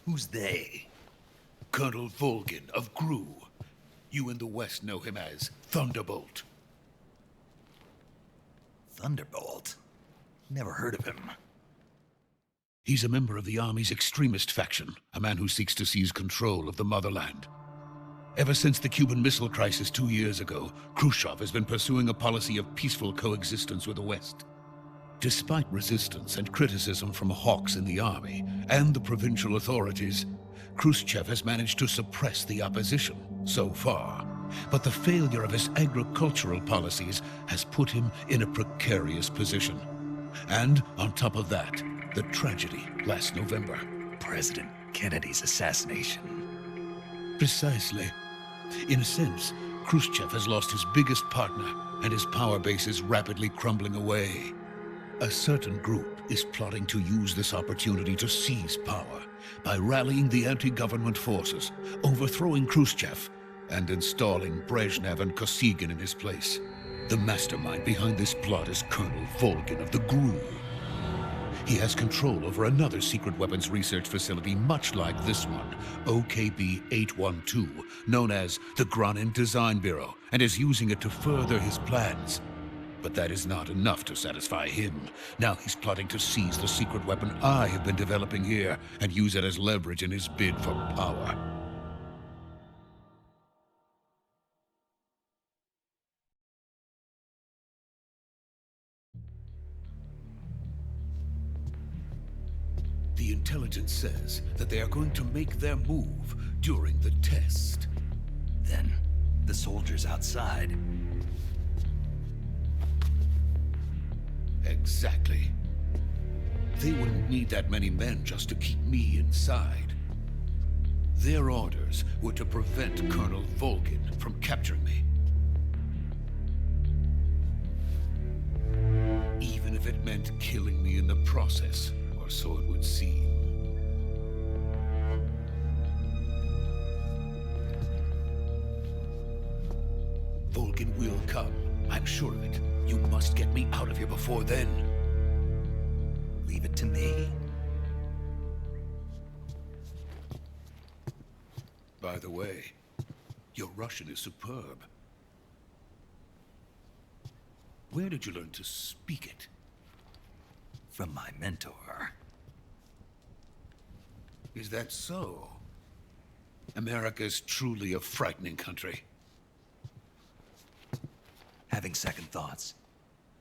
Who's they? Colonel Volgin of GRU. You in the West know him as Thunderbolt. Thunderbolt? Never heard of him. He's a member of the Army's extremist faction, a man who seeks to seize control of the motherland. Ever since the Cuban Missile Crisis 2 years ago, Khrushchev has been pursuing a policy of peaceful coexistence with the West. Despite resistance and criticism from hawks in the army and the provincial authorities, Khrushchev has managed to suppress the opposition so far. But the failure of his agricultural policies has put him in a precarious position. And on top of that, the tragedy last November. President Kennedy's assassination. Precisely. In a sense, Khrushchev has lost his biggest partner, and his power base is rapidly crumbling away. A certain group is plotting to use this opportunity to seize power by rallying the anti-government forces, overthrowing Khrushchev, and installing Brezhnev and Kosygin in his place. The mastermind behind this plot is Colonel Volgin of the GRU. He has control over another secret weapons research facility much like this one, OKB-812, known as the Granin Design Bureau, and is using it to further his plans. But that is not enough to satisfy him. Now he's plotting to seize the secret weapon I have been developing here and use it as leverage in his bid for power. The intelligence says that they are going to make their move during the test. Then, the soldiers outside. Exactly. They wouldn't need that many men just to keep me inside. Their orders were to prevent Colonel Volgin from capturing me. Even if it meant killing me in the process, or so it would seem. Volgin will come. I'm sure of it. You must get me out of here before then. Leave it to me. By the way, your Russian is superb. Where did you learn to speak it? From my mentor. Is that so? America's truly a frightening country. Having second thoughts?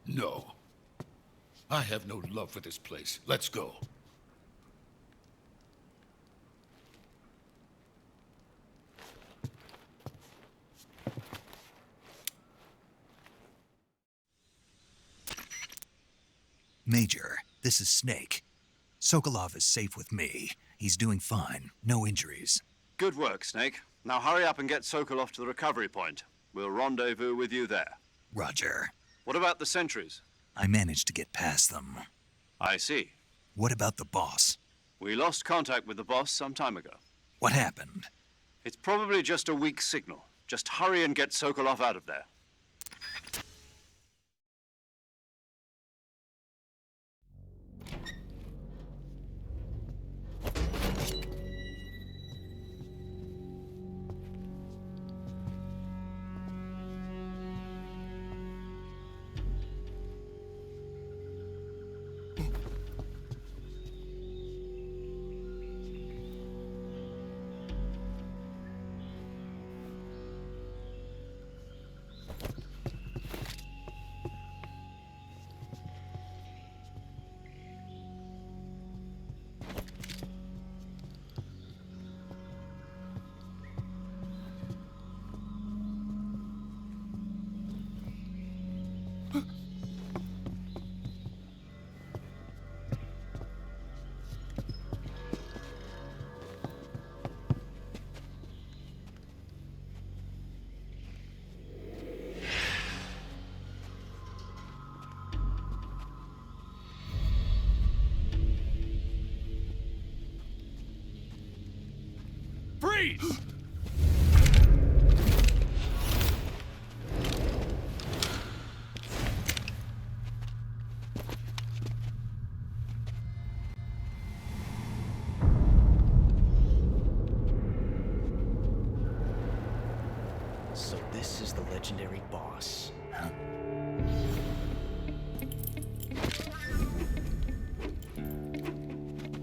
No. I have no love for this place. Let's go. Major, this is Snake. Sokolov is safe with me. He's doing fine. No injuries. Good work, Snake. Now hurry up and get Sokolov to the recovery point. We'll rendezvous with you there. Roger. What about the sentries? I managed to get past them. I see. What about the boss? We lost contact with the boss some time ago. What happened? It's probably just a weak signal. Just hurry and get Sokolov out of there. Freeze! So this is the legendary boss. Huh?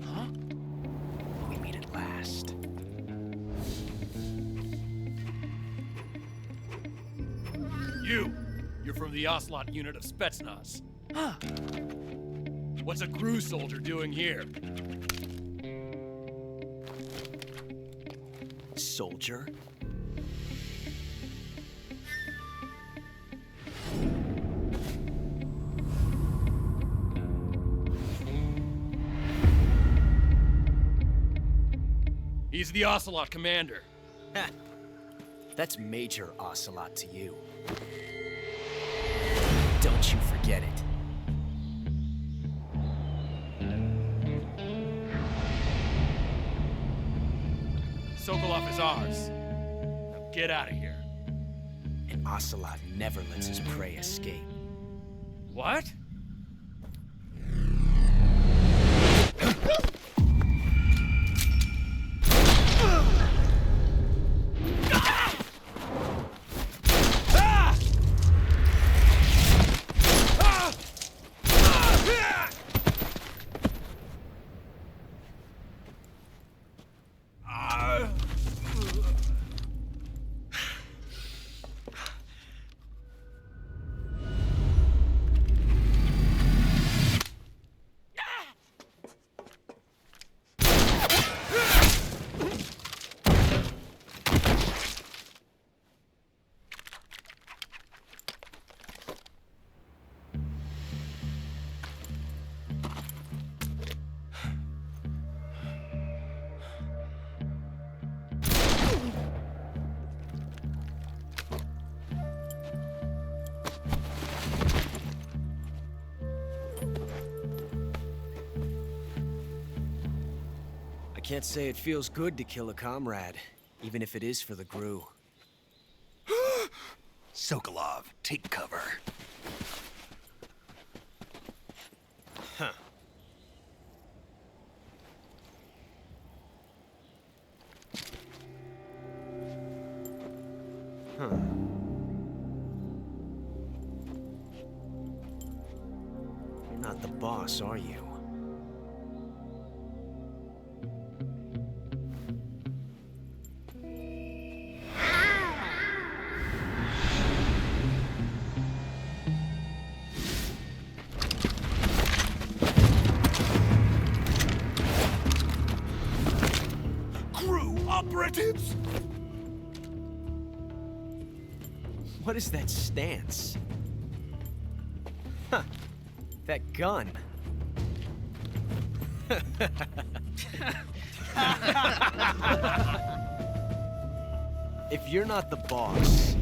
Huh? We meet at last. You're from the Ocelot unit of Spetsnaz. Huh. What's a crew soldier doing here? Soldier? He's the Ocelot commander. Ha! That's Major Ocelot to you. Don't you forget it. Sokolov is ours. Now get out of here. And Ocelot never lets his prey escape. What? I can't say it feels good to kill a comrade, even if it is for the GRU. Sokolov, take cover. Huh. Huh. You're not the boss, are you? Operatives! What is that stance? Huh. That gun. If you're not the boss,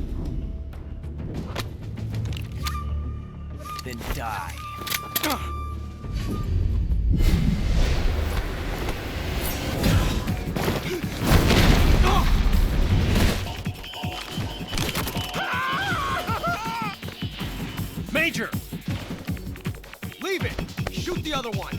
then die. Major! Leave it! Shoot the other one!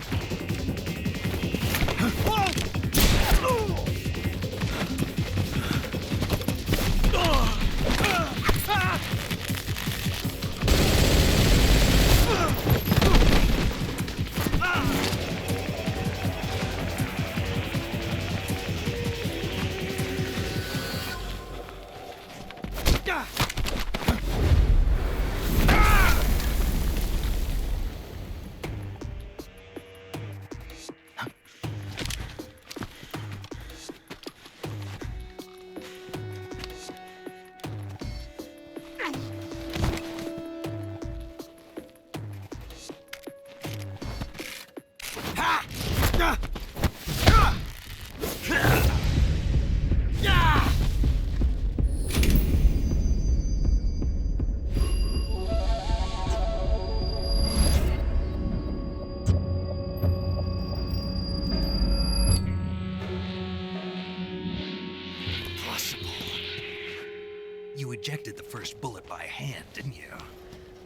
ejected the first bullet by hand, didn't you?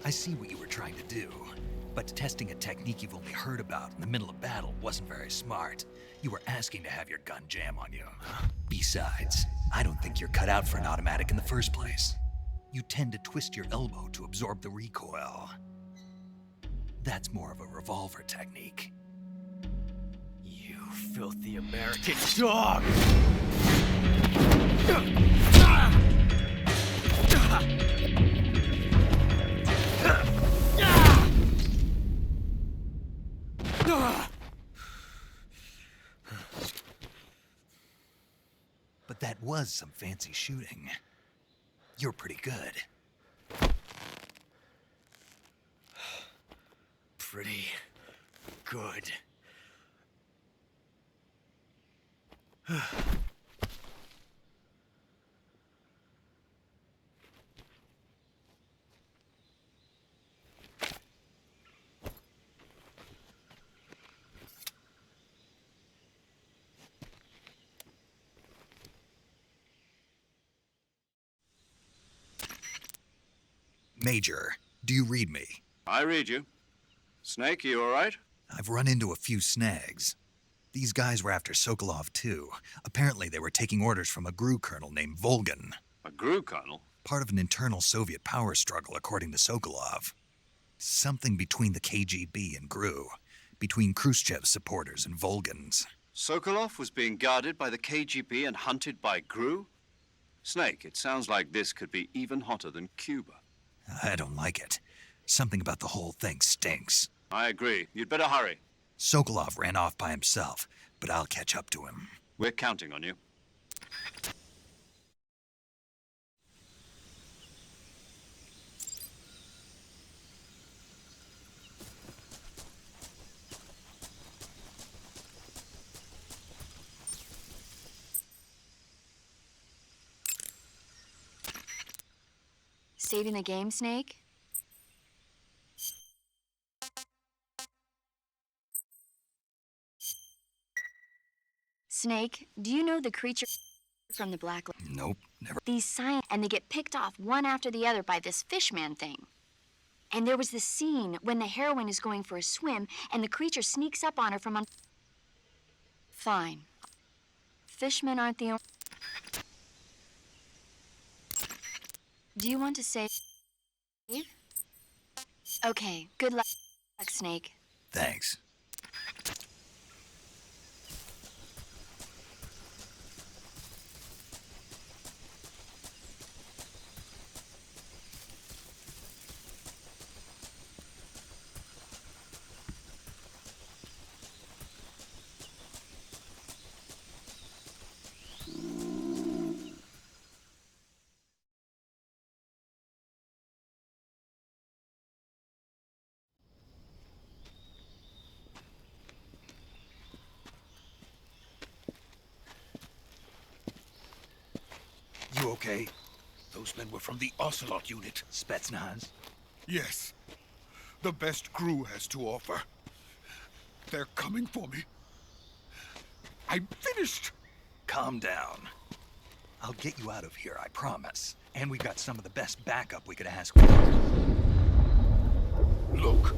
I see what you were trying to do, but testing a technique you've only heard about in the middle of battle wasn't very smart. You were asking to have your gun jam on you. Besides, I don't think you're cut out for an automatic in the first place. You tend to twist your elbow to absorb the recoil. That's more of a revolver technique. You filthy American dog! But that was some fancy shooting. You're pretty good. Pretty good. Major, do you read me? I read you. Snake, you all right? I've run into a few snags. These guys were after Sokolov too. Apparently they were taking orders from a GRU colonel named Volgan. A GRU colonel? Part of an internal Soviet power struggle, according to Sokolov. Something between the KGB and GRU. Between Khrushchev's supporters and Volgan's. Sokolov was being guarded by the KGB and hunted by GRU? Snake, it sounds like this could be even hotter than Cuba. I don't like it. Something about the whole thing stinks. I agree. You'd better hurry. Sokolov ran off by himself, but I'll catch up to him. We're counting on you. Saving the game, Snake? Snake, do you know the creature from the Black Lake? Nope, never. These science, and they get picked off one after the other by this fishman thing. And there was this scene when the heroine is going for a swim, and the creature sneaks up on her from on... Fine. Fishmen aren't the only... Do you want to save? Okay, good luck, Snake. Thanks. You okay? Those men were from the Ocelot unit. Spetsnaz? Yes. The best GRU has to offer. They're coming for me. I'm finished. Calm down. I'll get you out of here, I promise. And we got some of the best backup we could ask for. Look.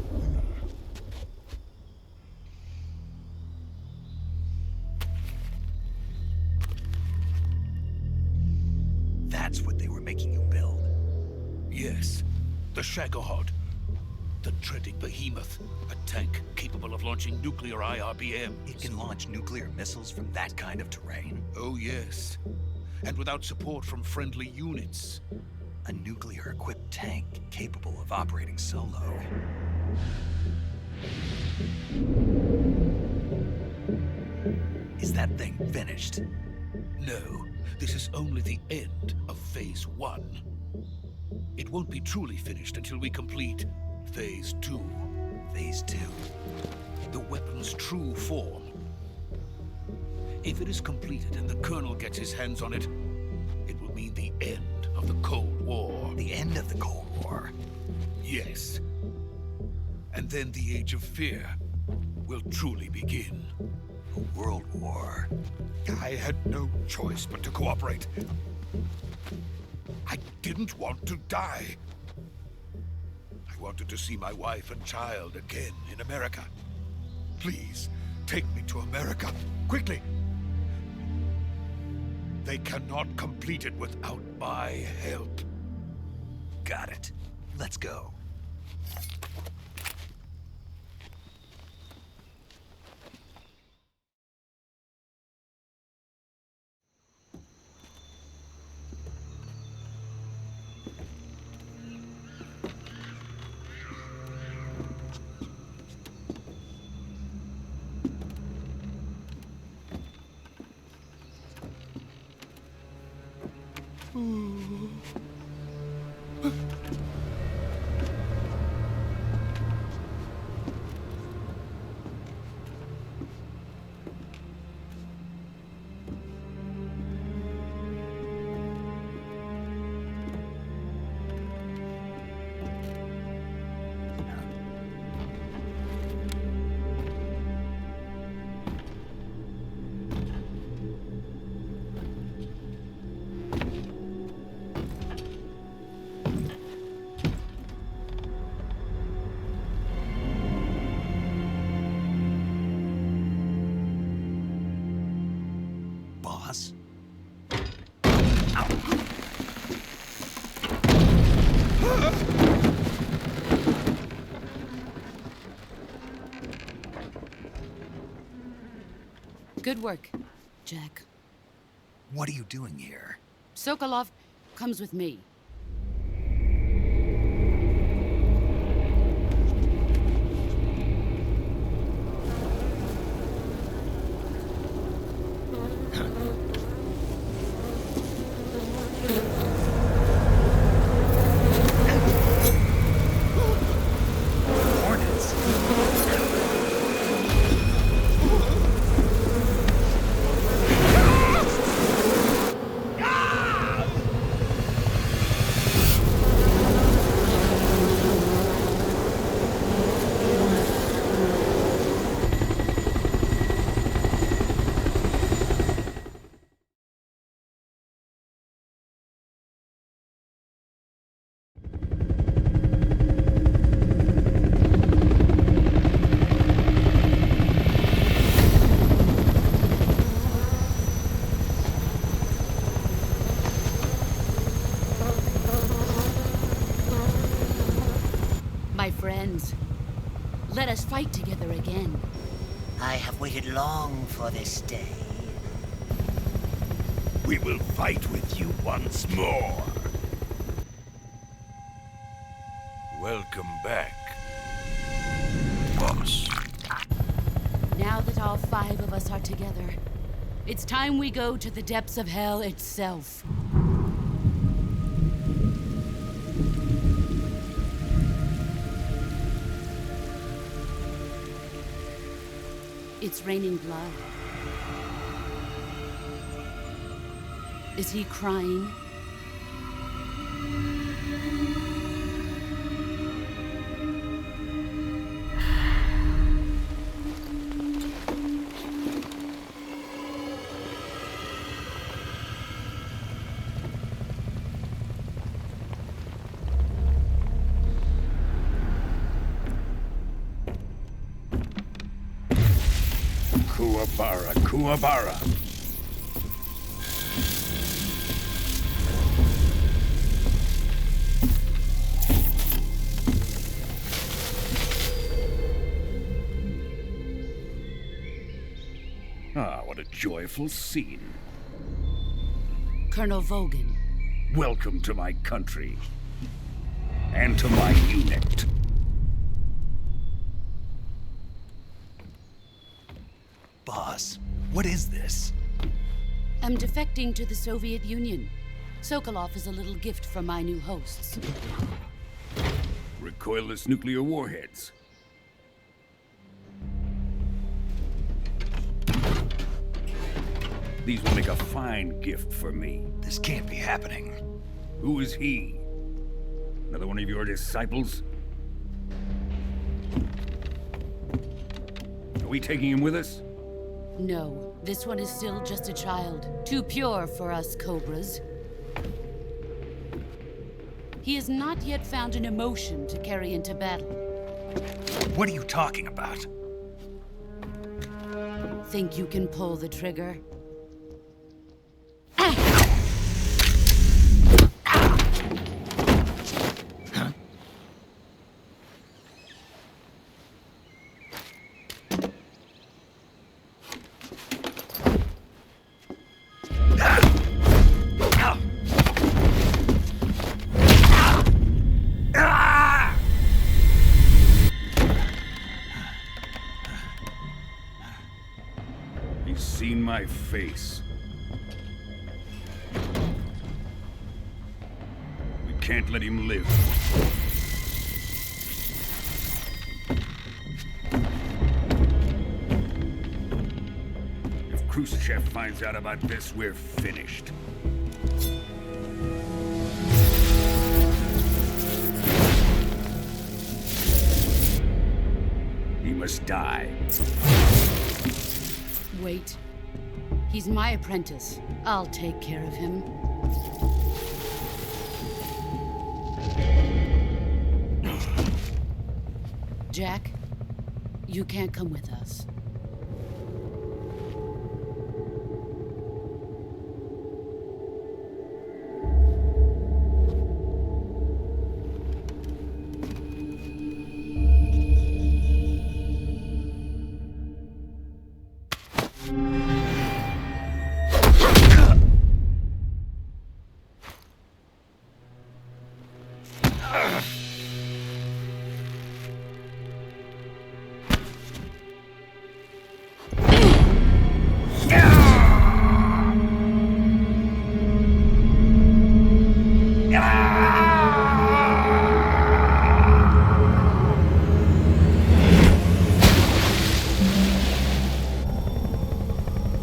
That's what they were making you build? Yes. The Shagohod. The dreaded behemoth. A tank capable of launching nuclear IRBMs. It can launch nuclear missiles from that kind of terrain? Oh, yes. And without support from friendly units. A nuclear-equipped tank capable of operating solo. Is that thing finished? No. This is only the end of Phase 1. It won't be truly finished until we complete Phase 2. Phase 2? The weapon's true form. If it is completed and the Colonel gets his hands on it, it will mean the end of the Cold War. The end of the Cold War? Yes. And then the Age of Fear will truly begin. A world war? I had no choice but to cooperate. I didn't want to die. I wanted to see my wife and child again in America. Please, take me to America, quickly. They cannot complete it without my help. Got it. Let's go. Boss? Good work, Jack. What are you doing here? Sokolov comes with me. My friends, let us fight together again. I have waited long for this day. We will fight with you once more. Welcome back, boss. Now that all 5 of us are together, it's time we go to the depths of hell itself. It's raining blood. Is he crying? Kuwabara, Kuwabara. Ah, what a joyful scene. Colonel Vogan. Welcome to my country. And to my unit. Boss, what is this? I'm defecting to the Soviet Union. Sokolov is a little gift from my new hosts. Recoilless nuclear warheads. These will make a fine gift for me. This can't be happening. Who is he? Another one of your disciples? Are we taking him with us? No, this one is still just a child. Too pure for us Cobras. He has not yet found an emotion to carry into battle. What are you talking about? Think you can pull the trigger? He's seen my face. We can't let him live. If Khrushchev finds out about this, we're finished. He must die. Wait. He's my apprentice. I'll take care of him. Jack, you can't come with us.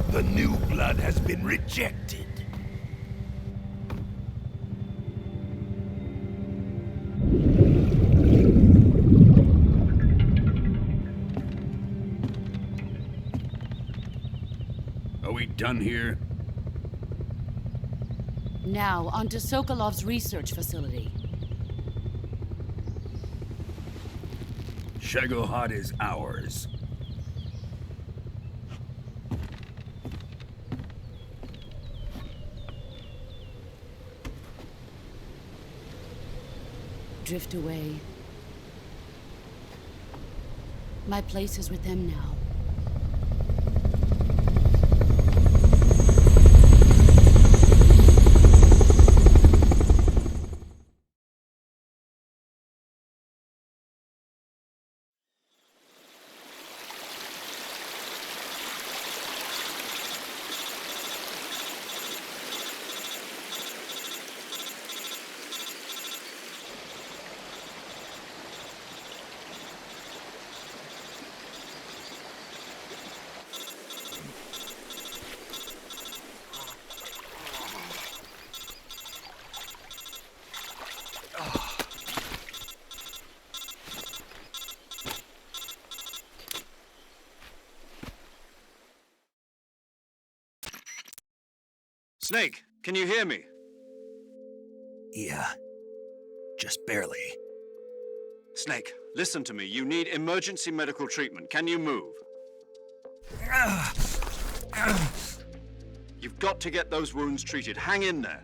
The new blood has been rejected. Are we done here? Now, onto Sokolov's research facility. Shagohod is ours. Drift away. My place is with them now. Snake, can you hear me? Yeah. Just barely. Snake, listen to me. You need emergency medical treatment. Can you move? You've got to get those wounds treated. Hang in there.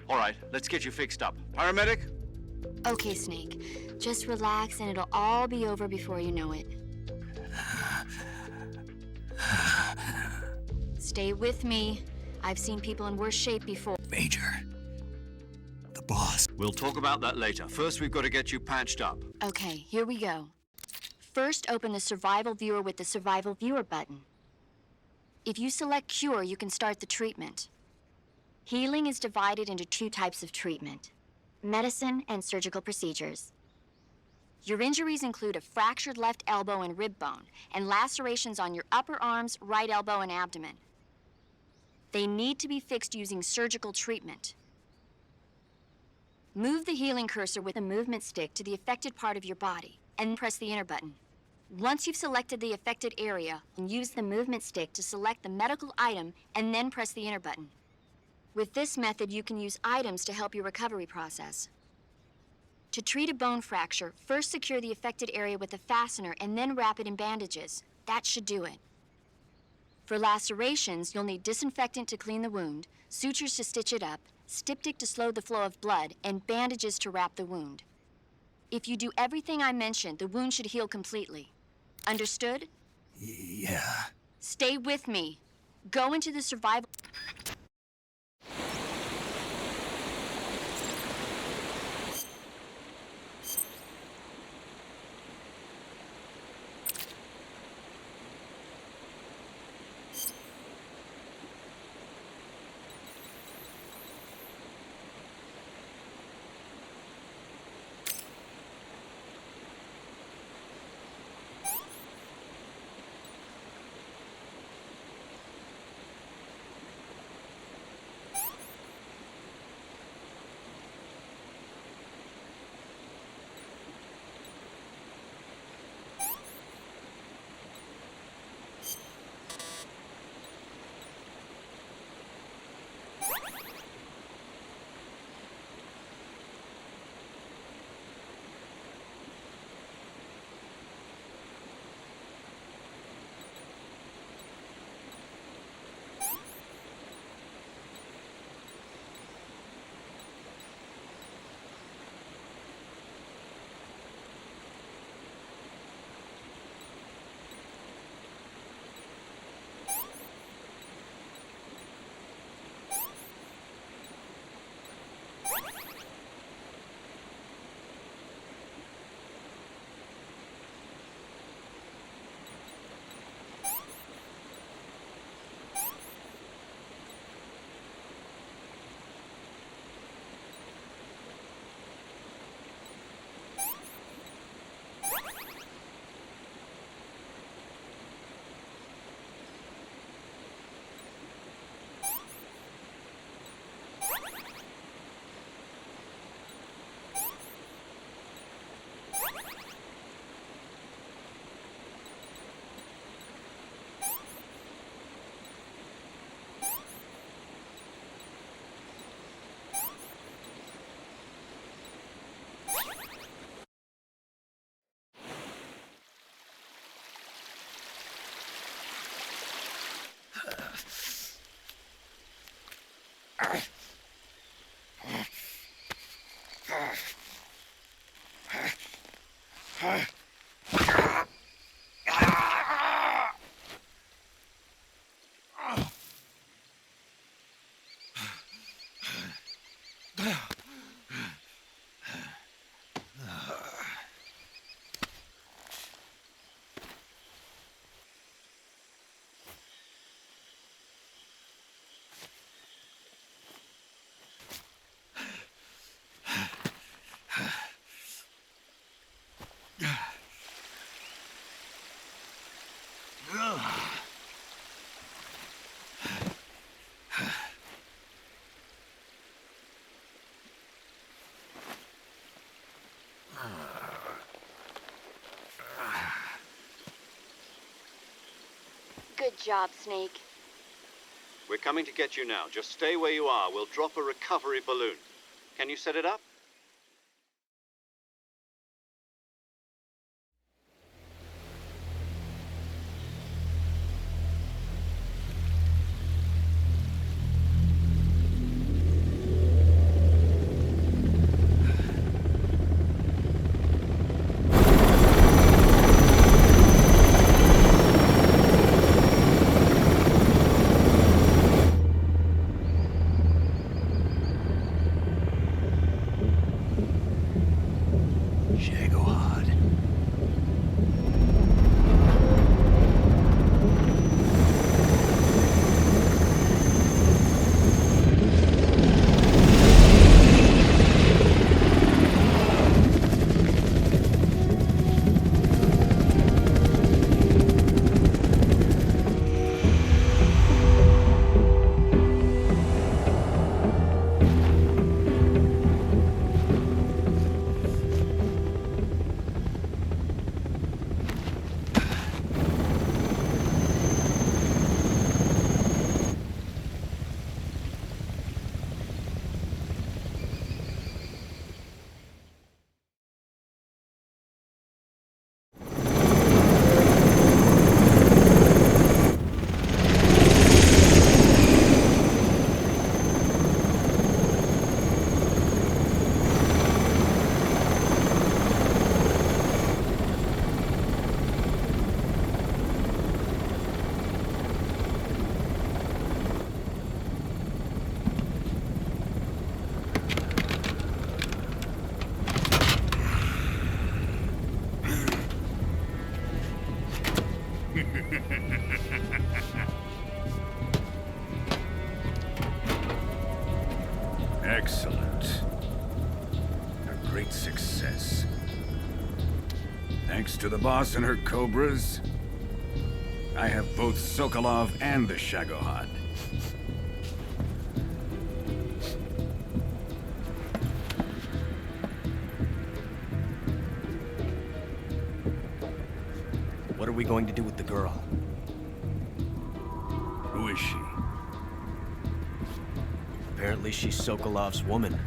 All right, let's get you fixed up. Paramedic? Okay, Snake. Just relax and it'll all be over before you know it. Stay with me. I've seen people in worse shape before. Major. The boss. We'll talk about that later. First, we've got to get you patched up. Okay, here we go. First, open the Survival Viewer with the Survival Viewer button. If you select Cure, you can start the treatment. Healing is divided into two types of treatment: medicine and surgical procedures. Your injuries include a fractured left elbow and rib bone, and lacerations on your upper arms, right elbow, and abdomen. They need to be fixed using surgical treatment. Move the healing cursor with a movement stick to the affected part of your body, and press the enter button. Once you've selected the affected area, use the movement stick to select the medical item, and then press the enter button. With this method, you can use items to help your recovery process. To treat a bone fracture, first secure the affected area with a fastener and then wrap it in bandages. That should do it. For lacerations, you'll need disinfectant to clean the wound, sutures to stitch it up, styptic to slow the flow of blood, and bandages to wrap the wound. If you do everything I mentioned, the wound should heal completely. Understood? Yeah. Stay with me. Go into the survival... Good job, Snake. We're coming to get you now. Just stay where you are. We'll drop a recovery balloon. Can you set it up? Excellent. A great success. Thanks to the boss and her cobras, I have both Sokolov and the Shagohod. What are we going to do with the girl? Who is she? Apparently she's Sokolov's woman.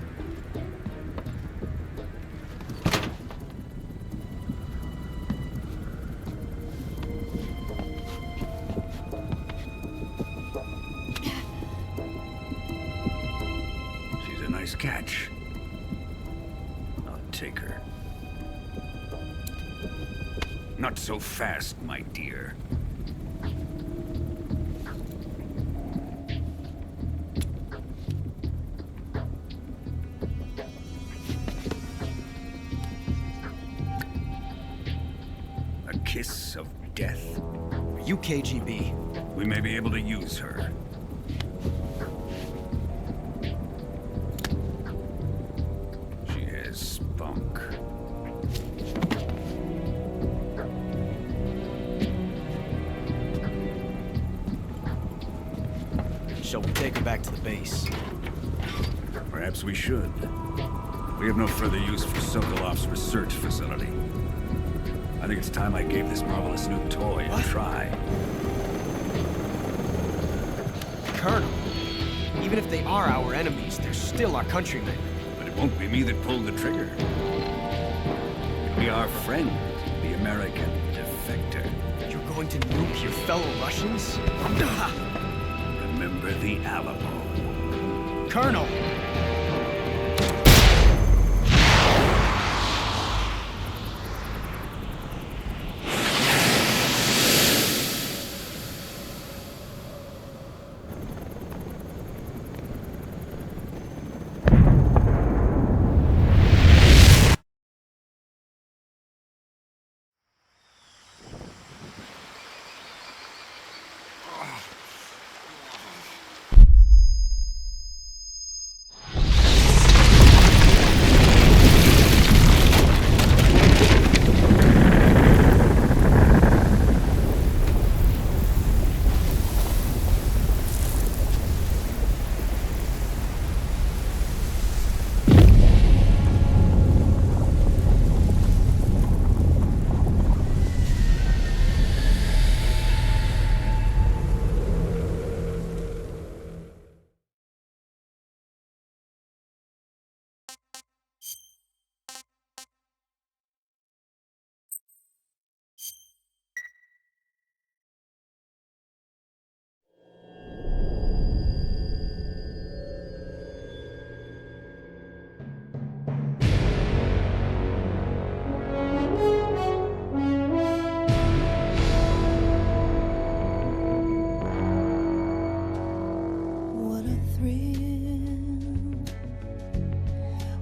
She's a nice catch. I'll take her. Not so fast, my dear. A kiss of death. Are you KGB? We may be able to use her. She has spunk. Shall we take her back to the base? Perhaps we should. We have no further use for Sokolov's research facility. I think it's time I gave this marvelous new toy a try. Colonel, even if they are our enemies, they're still our countrymen. But it won't be me that pulled the trigger. It'll be our friend, the American defector. You're going to nuke your fellow Russians? Remember the Alamo. Colonel!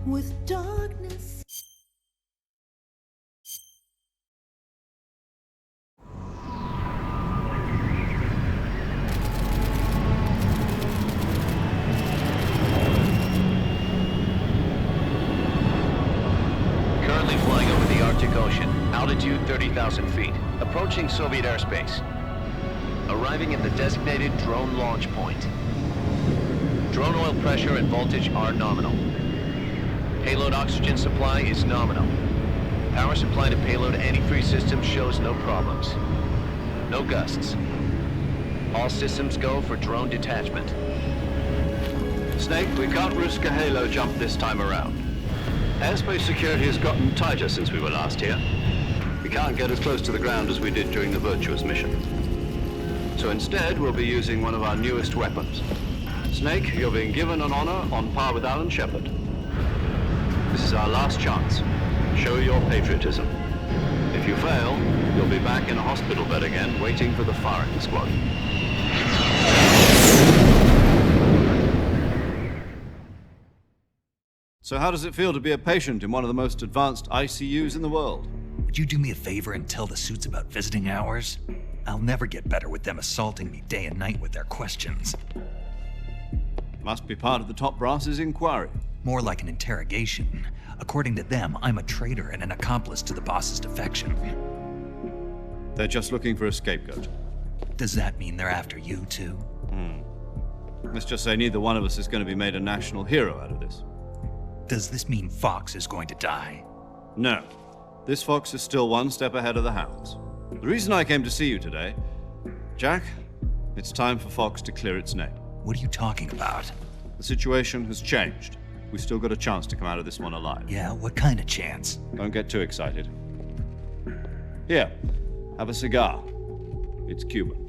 with darkness. Currently flying over the Arctic Ocean, altitude 30,000 feet, approaching Soviet airspace. Arriving at the designated drone launch point. Drone oil pressure and voltage are nominal. Payload oxygen supply is nominal. Power supply to payload antifreeze system shows no problems. No gusts. All systems go for drone detachment. Snake, we can't risk a halo jump this time around. Airspace security has gotten tighter since we were last here. We can't get as close to the ground as we did during the Virtuous mission. So instead, we'll be using one of our newest weapons. Snake, you're being given an honor on par with Alan Shepard. This is our last chance. Show your patriotism. If you fail, you'll be back in a hospital bed again, waiting for the firing squad. So how does it feel to be a patient in one of the most advanced ICUs in the world? Would you do me a favor and tell the suits about visiting hours? I'll never get better with them assaulting me day and night with their questions. Must be part of the top brass's inquiry. More like an interrogation. According to them, I'm a traitor and an accomplice to the boss's defection. They're just looking for a scapegoat. Does that mean they're after you, too? Let's just say neither one of us is going to be made a national hero out of this. Does this mean Fox is going to die? No. This fox is still one step ahead of the hounds. The reason I came to see you today, Jack, it's time for Fox to clear its name. What are you talking about? The situation has changed. We've still got a chance to come out of this one alive. Yeah, what kind of chance? Don't get too excited. Here, have a cigar. It's Cuban.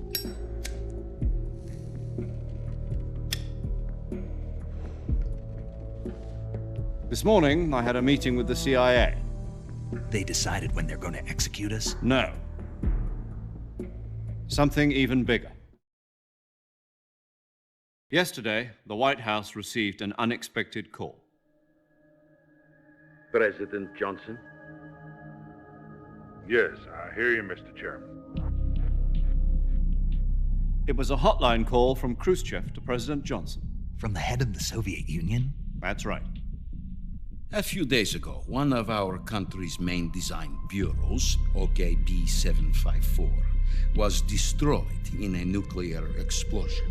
This morning, I had a meeting with the CIA. They decided when they're going to execute us? No. Something even bigger. Yesterday, the White House received an unexpected call. President Johnson? Yes, I hear you, Mr. Chairman. It was a hotline call from Khrushchev to President Johnson. From the head of the Soviet Union? That's right. A few days ago, one of our country's main design bureaus, OKB 754, was destroyed in a nuclear explosion.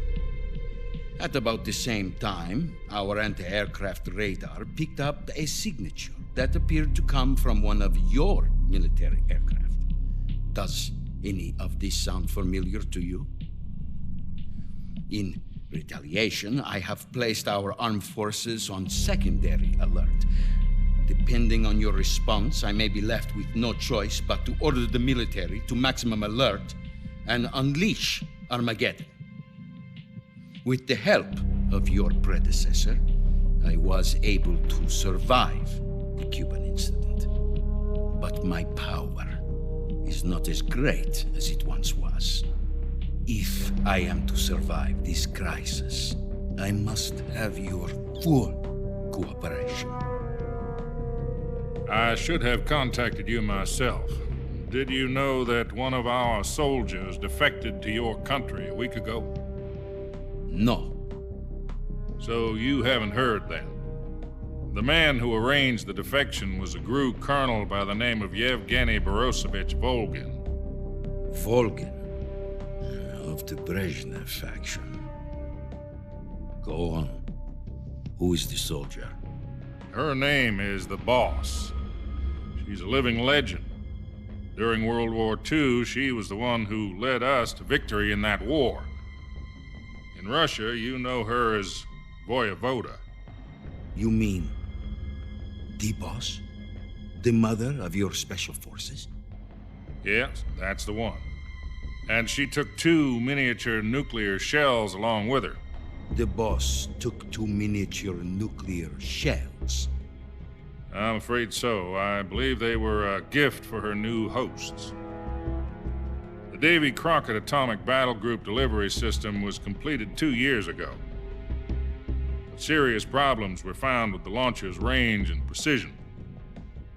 At about the same time, our anti-aircraft radar picked up a signature that appeared to come from one of your military aircraft. Does any of this sound familiar to you? In retaliation, I have placed our armed forces on secondary alert. Depending on your response, I may be left with no choice but to order the military to maximum alert and unleash Armageddon. With the help of your predecessor, I was able to survive the Cuban incident. But my power is not as great as it once was. If I am to survive this crisis, I must have your full cooperation. I should have contacted you myself. Did you know that one of our soldiers defected to your country a week ago? No. So you haven't heard then? The man who arranged the defection was a GRU colonel by the name of Yevgeny Borosovich Volgin. Volgin? Of the Brezhnev faction. Go on. Who is the soldier? Her name is the Boss. She's a living legend. During World War II, she was the one who led us to victory in that war. In Russia, you know her as Voyevoda. You mean the Boss? The mother of your special forces? Yes, that's the one. And she took 2 miniature nuclear shells along with her. The Boss took 2 miniature nuclear shells? I'm afraid so. I believe they were a gift for her new hosts. The Davy Crockett Atomic Battle Group delivery system was completed 2 years ago. But serious problems were found with the launcher's range and precision.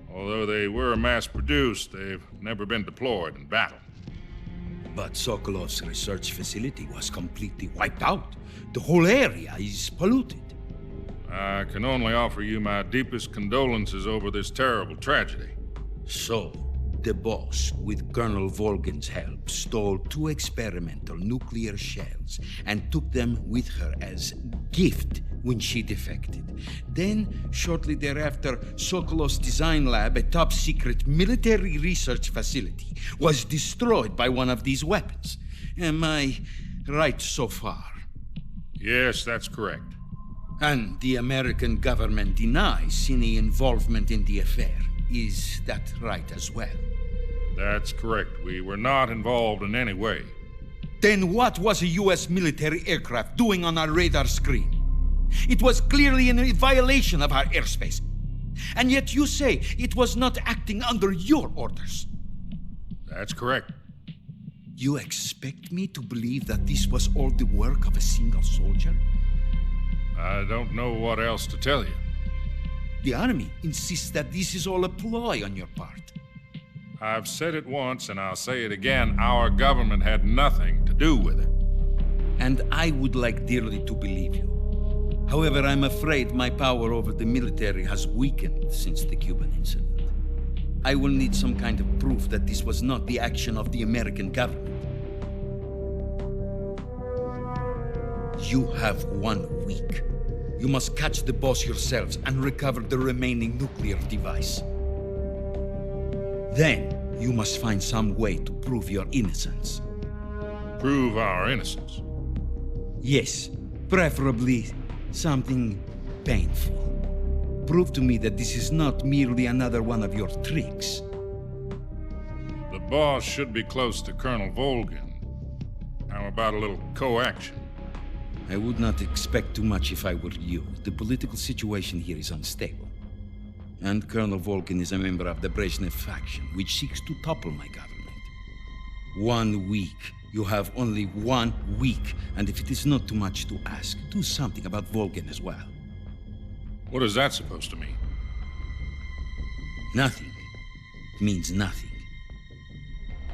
Although they were mass-produced, they've never been deployed in battle. But Sokolov's research facility was completely wiped out. The whole area is polluted. I can only offer you my deepest condolences over this terrible tragedy. So, the Boss, with Colonel Volgin's help, stole 2 experimental nuclear shells and took them with her as gift when she defected. Then, shortly thereafter, Sokolov's design lab, a top-secret military research facility, was destroyed by one of these weapons. Am I right so far? Yes, that's correct. And the American government denies any involvement in the affair. Is that right as well? That's correct. We were not involved in any way. Then what was a U.S. military aircraft doing on our radar screen? It was clearly in violation of our airspace. And yet you say it was not acting under your orders. That's correct. You expect me to believe that this was all the work of a single soldier? I don't know what else to tell you. The Army insists that this is all a ploy on your part. I've said it once and I'll say it again. Our government had nothing to do with it. And I would like dearly to believe you. However, I'm afraid my power over the military has weakened since the Cuban incident. I will need some kind of proof that this was not the action of the American government. You have 1 week. You must catch the boss yourselves and recover the remaining nuclear device. Then, you must find some way to prove your innocence. Prove our innocence? Yes, preferably something painful. Prove to me that this is not merely another one of your tricks. The boss should be close to Colonel Volgin. How about a little co-action? I would not expect too much if I were you. The political situation here is unstable. And Colonel Volgin is a member of the Brezhnev faction, which seeks to topple my government. 1 week. You have only 1 week, and if it is not too much to ask, do something about Volgin as well. What is that supposed to mean? Nothing. It means nothing.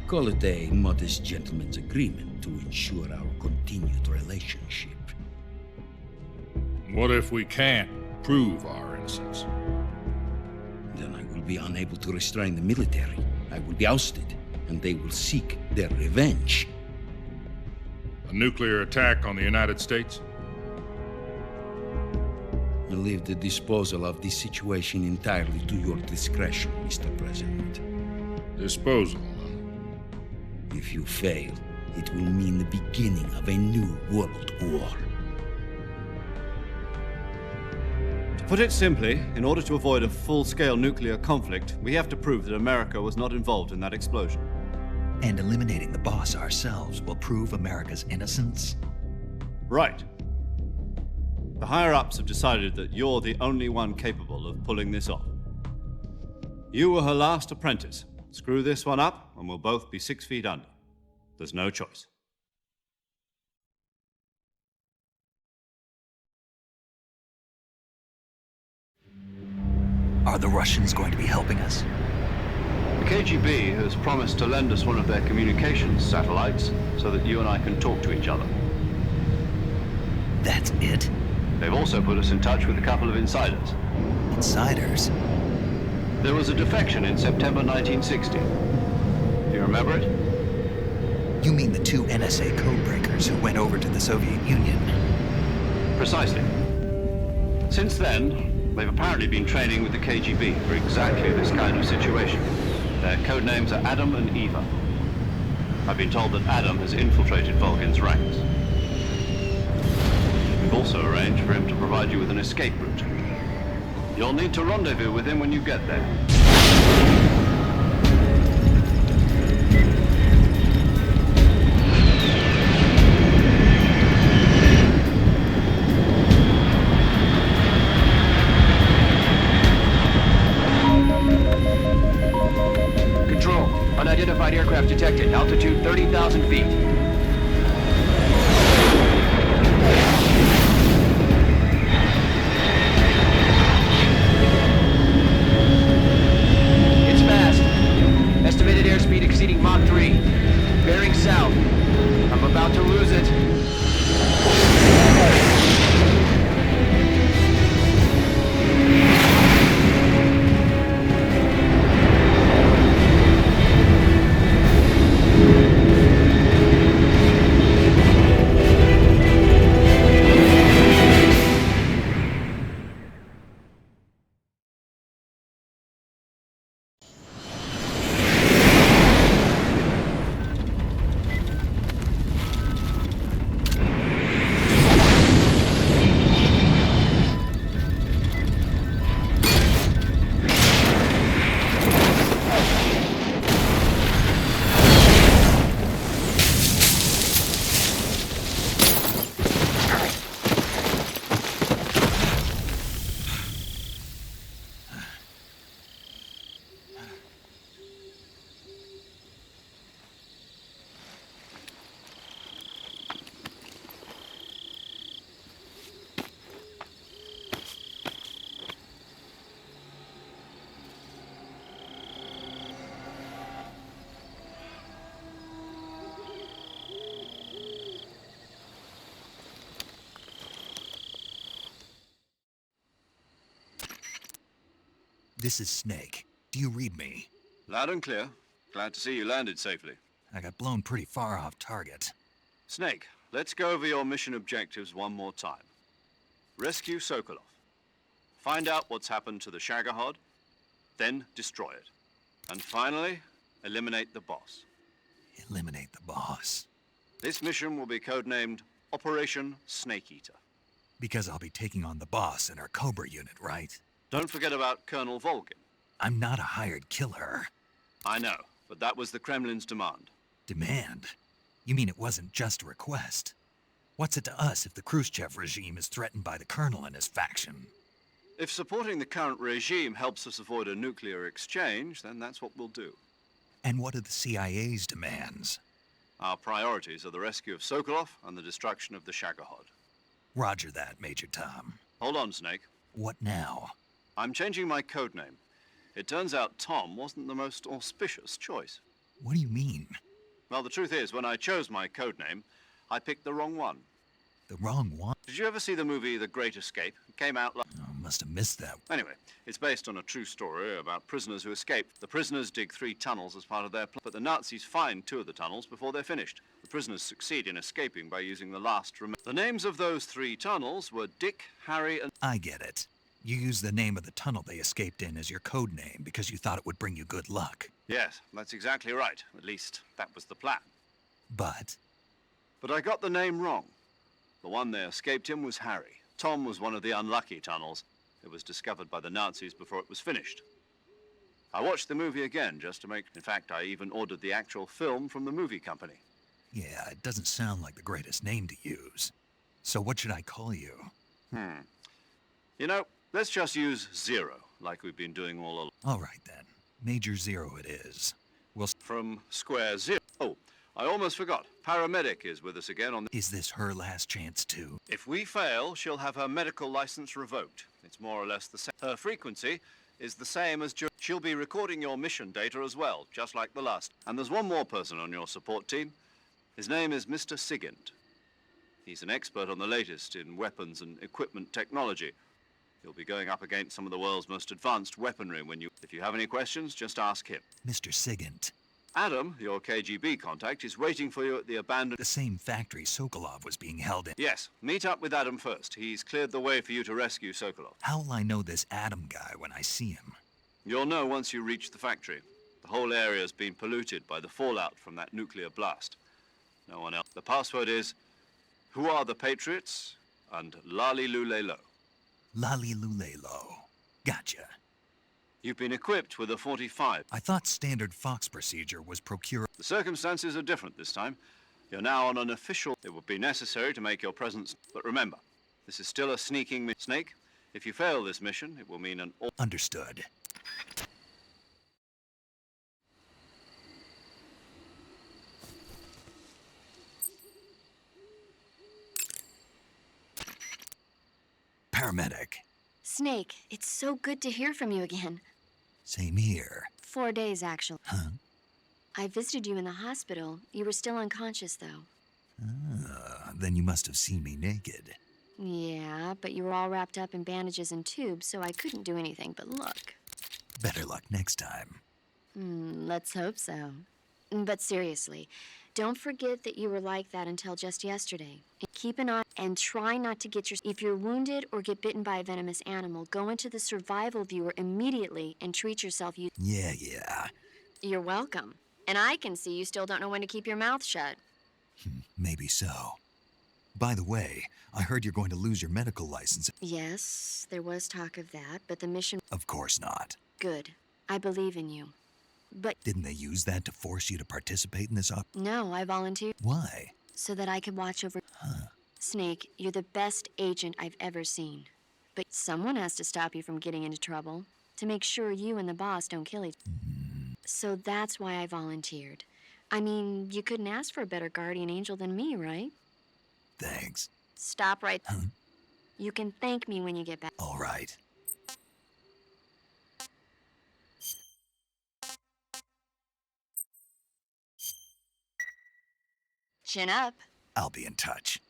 Call it a modest gentleman's agreement to ensure our continued relationship. What if we can't prove our innocence? Then I will be unable to restrain the military. I will be ousted, and they will seek their revenge. A nuclear attack on the United States? I leave the disposal of this situation entirely to your discretion, Mr. President. Disposal? If you fail, it will mean the beginning of a new world war. To put it simply, in order to avoid a full-scale nuclear conflict, we have to prove that America was not involved in that explosion. And eliminating the boss ourselves will prove America's innocence? Right. The higher-ups have decided that you're the only one capable of pulling this off. You were her last apprentice. Screw this one up, and we'll both be 6 feet under. There's no choice. Are the Russians going to be helping us? The KGB has promised to lend us one of their communications satellites so that you and I can talk to each other. That's it? They've also put us in touch with a couple of insiders. Insiders? There was a defection in September 1960. Do you remember it? You mean the 2 NSA codebreakers who went over to the Soviet Union? Precisely. Since then, they've apparently been training with the KGB for exactly this kind of situation. Their codenames are Adam and Eva. I've been told that Adam has infiltrated Volgin's ranks. We've also arranged for him to provide you with an escape route. You'll need to rendezvous with him when you get there. Control, unidentified aircraft detected. Altitude 30,000 feet. Estimated airspeed exceeding Mach 3. Bearing south. I'm about to lose it. This is Snake. Do you read me? Loud and clear. Glad to see you landed safely. I got blown pretty far off target. Snake, let's go over your mission objectives one more time. Rescue Sokolov. Find out what's happened to the Shagohod, then destroy it. And finally, eliminate the boss. Eliminate the boss. This mission will be codenamed Operation Snake Eater. Because I'll be taking on the boss in our Cobra unit, right? Don't forget about Colonel Volgin. I'm not a hired killer. I know, but that was the Kremlin's demand. Demand? You mean it wasn't just a request? What's it to us if the Khrushchev regime is threatened by the Colonel and his faction? If supporting the current regime helps us avoid a nuclear exchange, then that's what we'll do. And what are the CIA's demands? Our priorities are the rescue of Sokolov and the destruction of the Shagohod. Roger that, Major Tom. Hold on, Snake. What now? I'm changing my codename. It turns out Tom wasn't the most auspicious choice. What do you mean? Well, the truth is, when I chose my codename, I picked the wrong one. The wrong one? Did you ever see the movie The Great Escape? It came out must have missed that. Anyway, it's based on a true story about prisoners who escaped. The prisoners dig 3 tunnels as part of their plan, but the Nazis find 2 of the tunnels before they're finished. The prisoners succeed in escaping by using the last The names of those 3 tunnels were Dick, Harry, and... I get it. You used the name of the tunnel they escaped in as your code name because you thought it would bring you good luck. Yes, that's exactly right. At least, that was the plan. But I got the name wrong. The one they escaped in was Harry. Tom was one of the unlucky tunnels. It was discovered by the Nazis before it was finished. I watched the movie again just to make... In fact, I even ordered the actual film from the movie company. Yeah, it doesn't sound like the greatest name to use. So what should I call you? You know, let's just use Zero, like we've been doing all along. All right, then. Major Zero it is. We'll... From Square Zero. Oh, I almost forgot. Paramedic is with us again on... Is this her last chance, too? If we fail, she'll have her medical license revoked. It's more or less the same. Her frequency is the same as... She'll be recording your mission data as well, just like the last. And there's one more person on your support team. His name is Mr. Sigint. He's an expert on the latest in weapons and equipment technology. You'll be going up against some of the world's most advanced weaponry when you... If you have any questions, just ask him. Mr. Sigint. Adam, your KGB contact, is waiting for you at the abandoned... The same factory Sokolov was being held in. Yes. Meet up with Adam first. He's cleared the way for you to rescue Sokolov. How will I know this Adam guy when I see him? You'll know once you reach the factory. The whole area's been polluted by the fallout from that nuclear blast. No one else. The password is... Who are the Patriots? And Lali Lulelo. Lali Lulelo. Gotcha. You've been equipped with a 45. I thought standard Fox procedure was procure... The circumstances are different this time. You're now on an official... It would be necessary to make your presence... But remember, this is still a sneaking... Snake, if you fail this mission, it will mean an... Understood. Paramedic. Snake, it's so good to hear from you again. Same here. 4 days, actually. Huh? I visited you in the hospital. You were still unconscious, though. Then you must have seen me naked. Yeah, but you were all wrapped up in bandages and tubes, so I couldn't do anything but look. Better luck next time. Let's hope so. But seriously, don't forget that you were like that until just yesterday. Keep an eye and try not to get If you're wounded or get bitten by a venomous animal, go into the survival viewer immediately and treat yourself. Yeah. You're welcome. And I can see you still don't know when to keep your mouth shut. Maybe so. By the way, I heard you're going to lose your medical license. Yes, there was talk of that, but the mission... Of course not. Good. I believe in you. But... Didn't they use that to force you to participate in this op... No, I volunteered. Why? So that I could watch over... Snake, you're the best agent I've ever seen. But someone has to stop you from getting into trouble, to make sure you and the boss don't kill each other. So that's why I volunteered. I mean, you couldn't ask for a better guardian angel than me, right? Thanks. Stop right there. You can thank me when you get back. All right. Chin up. I'll be in touch.